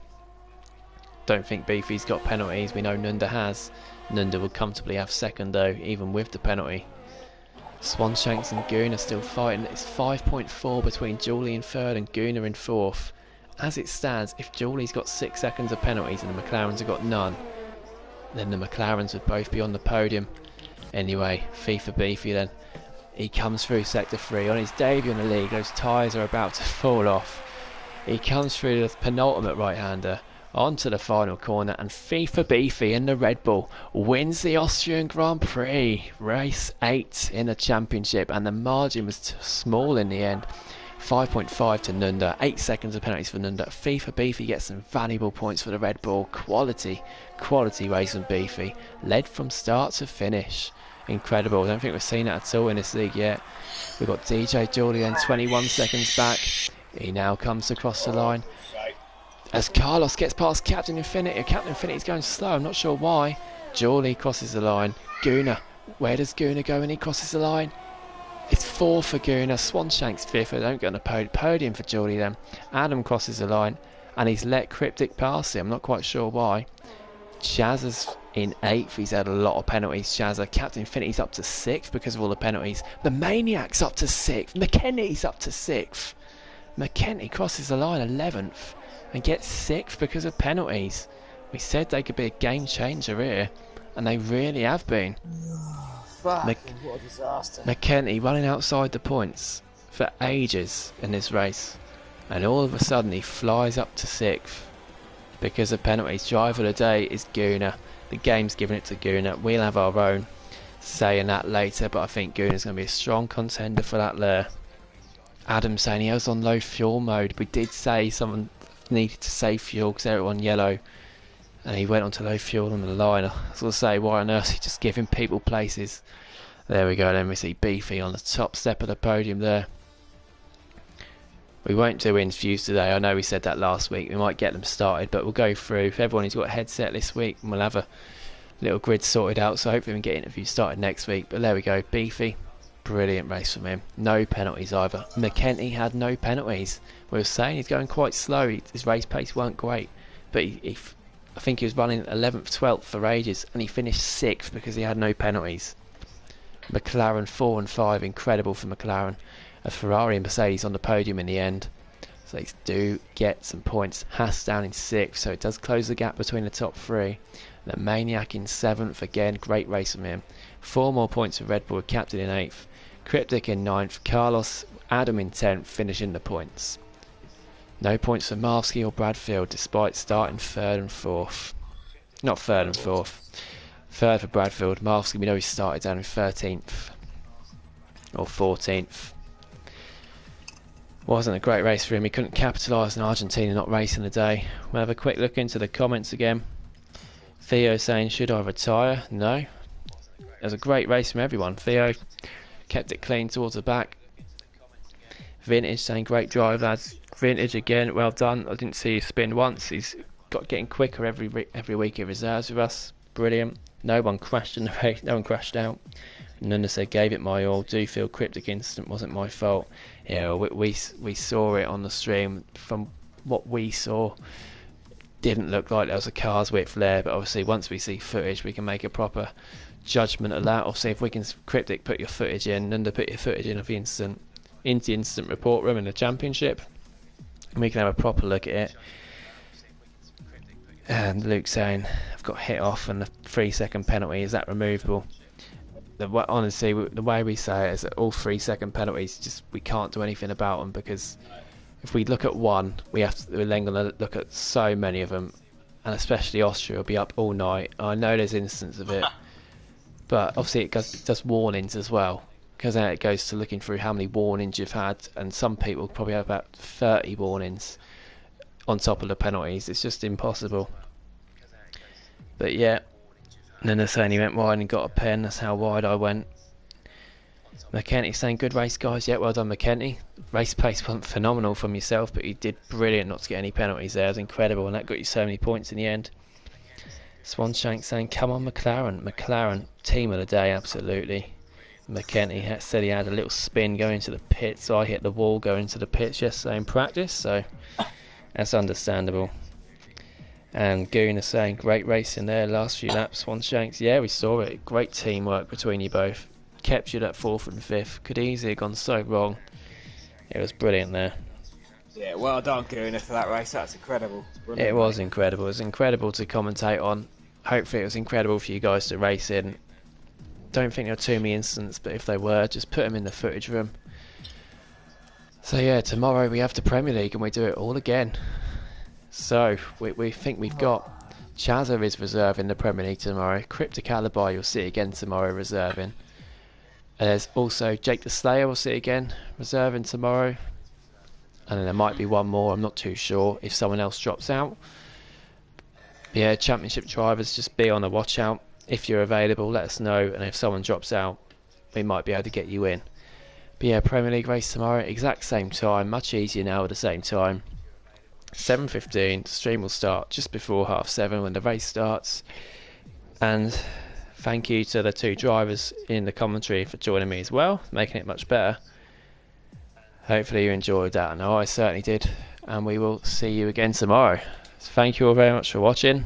Don't think Beefy's got penalties. We know Nunda has. Nunda will comfortably have second though, even with the penalty. Swanshanks and Gunnar still fighting. It's 5.4 between Julie in third and Gunnar in fourth. As it stands, if Julie's got 6 seconds of penalties and the McLarens have got none, then the McLarens would both be on the podium. Anyway, FIFA Beefy then. He comes through sector 3 on his debut in the league. Those tyres are about to fall off. He comes through the penultimate right-hander onto the final corner, and FIFA Beefy in the Red Bull wins the Austrian Grand Prix, race 8 in the championship, and the margin was small in the end. 5.5 to Nunda, 8 seconds of penalties for Nunda. FIFA Beefy gets some valuable points for the Red Bull. Quality race from Beefy. Led from start to finish. Incredible. I don't think we've seen that at all in this league yet. We've got DJ Julian 21 seconds back. He now comes across the line. As Carlos gets past Captain Infinity. Captain Infinity's going slow, I'm not sure why. Julie crosses the line. Guna. Where does Guna go when he crosses the line? It's 4 for Guna. Swanshank's 5th. I don't get on a podium for Julie then. Adam crosses the line and he's let Cryptic pass him. I'm not quite sure why. Chazza's in 8th. He's had a lot of penalties. Chazza. Captain Infinity's up to 6th because of all the penalties. The Maniac's up to 6th. McKenny's up to 6th. McKenny crosses the line 11th and gets 6th because of penalties. We said they could be a game changer here, and they really have been. What a disaster. McKenny running outside the points for ages in this race, and all of a sudden he flies up to 6th because of penalties. Driver of the day is Guna. The game's giving it to Guna. We'll have our own say in that later, but I think Guna's going to be a strong contender for that there. Adam saying he was on low fuel mode. We did say someone needed to save fuel because they were on yellow, and he went on to low fuel on the line. I was going to say, why on earth he just giving people places? There we go, then we see Beefy on the top step of the podium there. We won't do interviews today. I know we said that last week. We might get them started, but we'll go through everyone who's got a headset this week, and we'll have a little grid sorted out, so hopefully we can get interviews started next week. But there we go, Beefy. Brilliant race from him. No penalties either. McKenty had no penalties. We were saying he's going quite slow. His race pace weren't great, but I think he was running 11th, 12th for ages, and he finished 6th because he had no penalties. McLaren 4 and 5, incredible for McLaren. A Ferrari and Mercedes on the podium in the end, so they do get some points. Haas down in 6th, so it does close the gap between the top 3. The Maniac in 7th, again, great race from him. 4 more points for Red Bull, Captain in 8th. Cryptic in 9th, Carlos, Adam in 10th, finishing the points. No points for Marski or Bradfield, despite starting 3rd and 4th. Not 3rd and 4th. 3rd for Bradfield. Marski, we know he started down in 13th. Or 14th. Wasn't a great race for him. He couldn't capitalise on Argentina not racing the day. We'll have a quick look into the comments again. Theo saying, should I retire? No. It was a great race from everyone. Theo kept it clean towards the back. Vintage saying, great drive, lads. Vintage again, well done. I didn't see you spin once. He's got getting quicker every week he reserves with us. Brilliant. No one crashed in the race. No one crashed out. Nunda said, gave it my all. Do feel Cryptic incident wasn't my fault. Yeah, we saw it on the stream. From what we saw, didn't look like there was a car's width there. But obviously, once we see footage, we can make a proper judgment of that. Or see if we can Cryptic put your footage in, Nunda put your footage in of the incident into the incident report room in the championship, and we can have a proper look at it. And Luke saying, I've got hit off and the 3-second penalty, is that removable? Honestly, the way we say it is that all 3-second penalties, just we can't do anything about them, because if we look at one, we're then going to look at so many of them, and especially Austria will be up all night. I know there's instances of it, but obviously it does warnings as well, because then it goes to looking through how many warnings you've had, and some people probably have about 30 warnings on top of the penalties. It's just impossible. But yeah, and then they're saying he went wide and got a pen. That's how wide I went. McKenty saying, good race guys. Yeah, well done McKenty. Race pace wasn't phenomenal from yourself, but you did brilliant not to get any penalties there. It was incredible, and that got you so many points in the end. Swanshank saying, come on McLaren. McLaren, team of the day, absolutely. McKenty said he had a little spin going to the pit, so I hit the wall going to the pits yesterday in practice, so that's understandable. And Goon is saying, great racing there, last few laps, Swanshanks. Yeah, we saw it. Great teamwork between you both. Kept you at 4th and 5th. Could easily have gone so wrong. It was brilliant there. Yeah, well done, Goon, for that race. That's incredible. It was incredible. It was incredible to commentate on. Hopefully it was incredible for you guys to race in. Don't think there are too many incidents, but if they were, just put them in the footage room. So yeah, tomorrow we have the Premier League and we do it all again. So we think we've got Chazza is reserving the Premier League tomorrow. Cryptic Alibi you'll see again tomorrow reserving. There's also Jake the Slayer we'll see again reserving tomorrow. and then there might be one more. I'm not too sure if someone else drops out. Yeah, Championship drivers, just be on the watch out. If you're available, let us know, and if someone drops out, we might be able to get you in. But yeah, Premier League race tomorrow, exact same time, much easier now at the same time. 7:15, the stream will start just before 7:30 when the race starts. And thank you to the two drivers in the commentary for joining me as well, making it much better. Hopefully you enjoyed that. I know I certainly did. And we will see you again tomorrow. So thank you all very much for watching.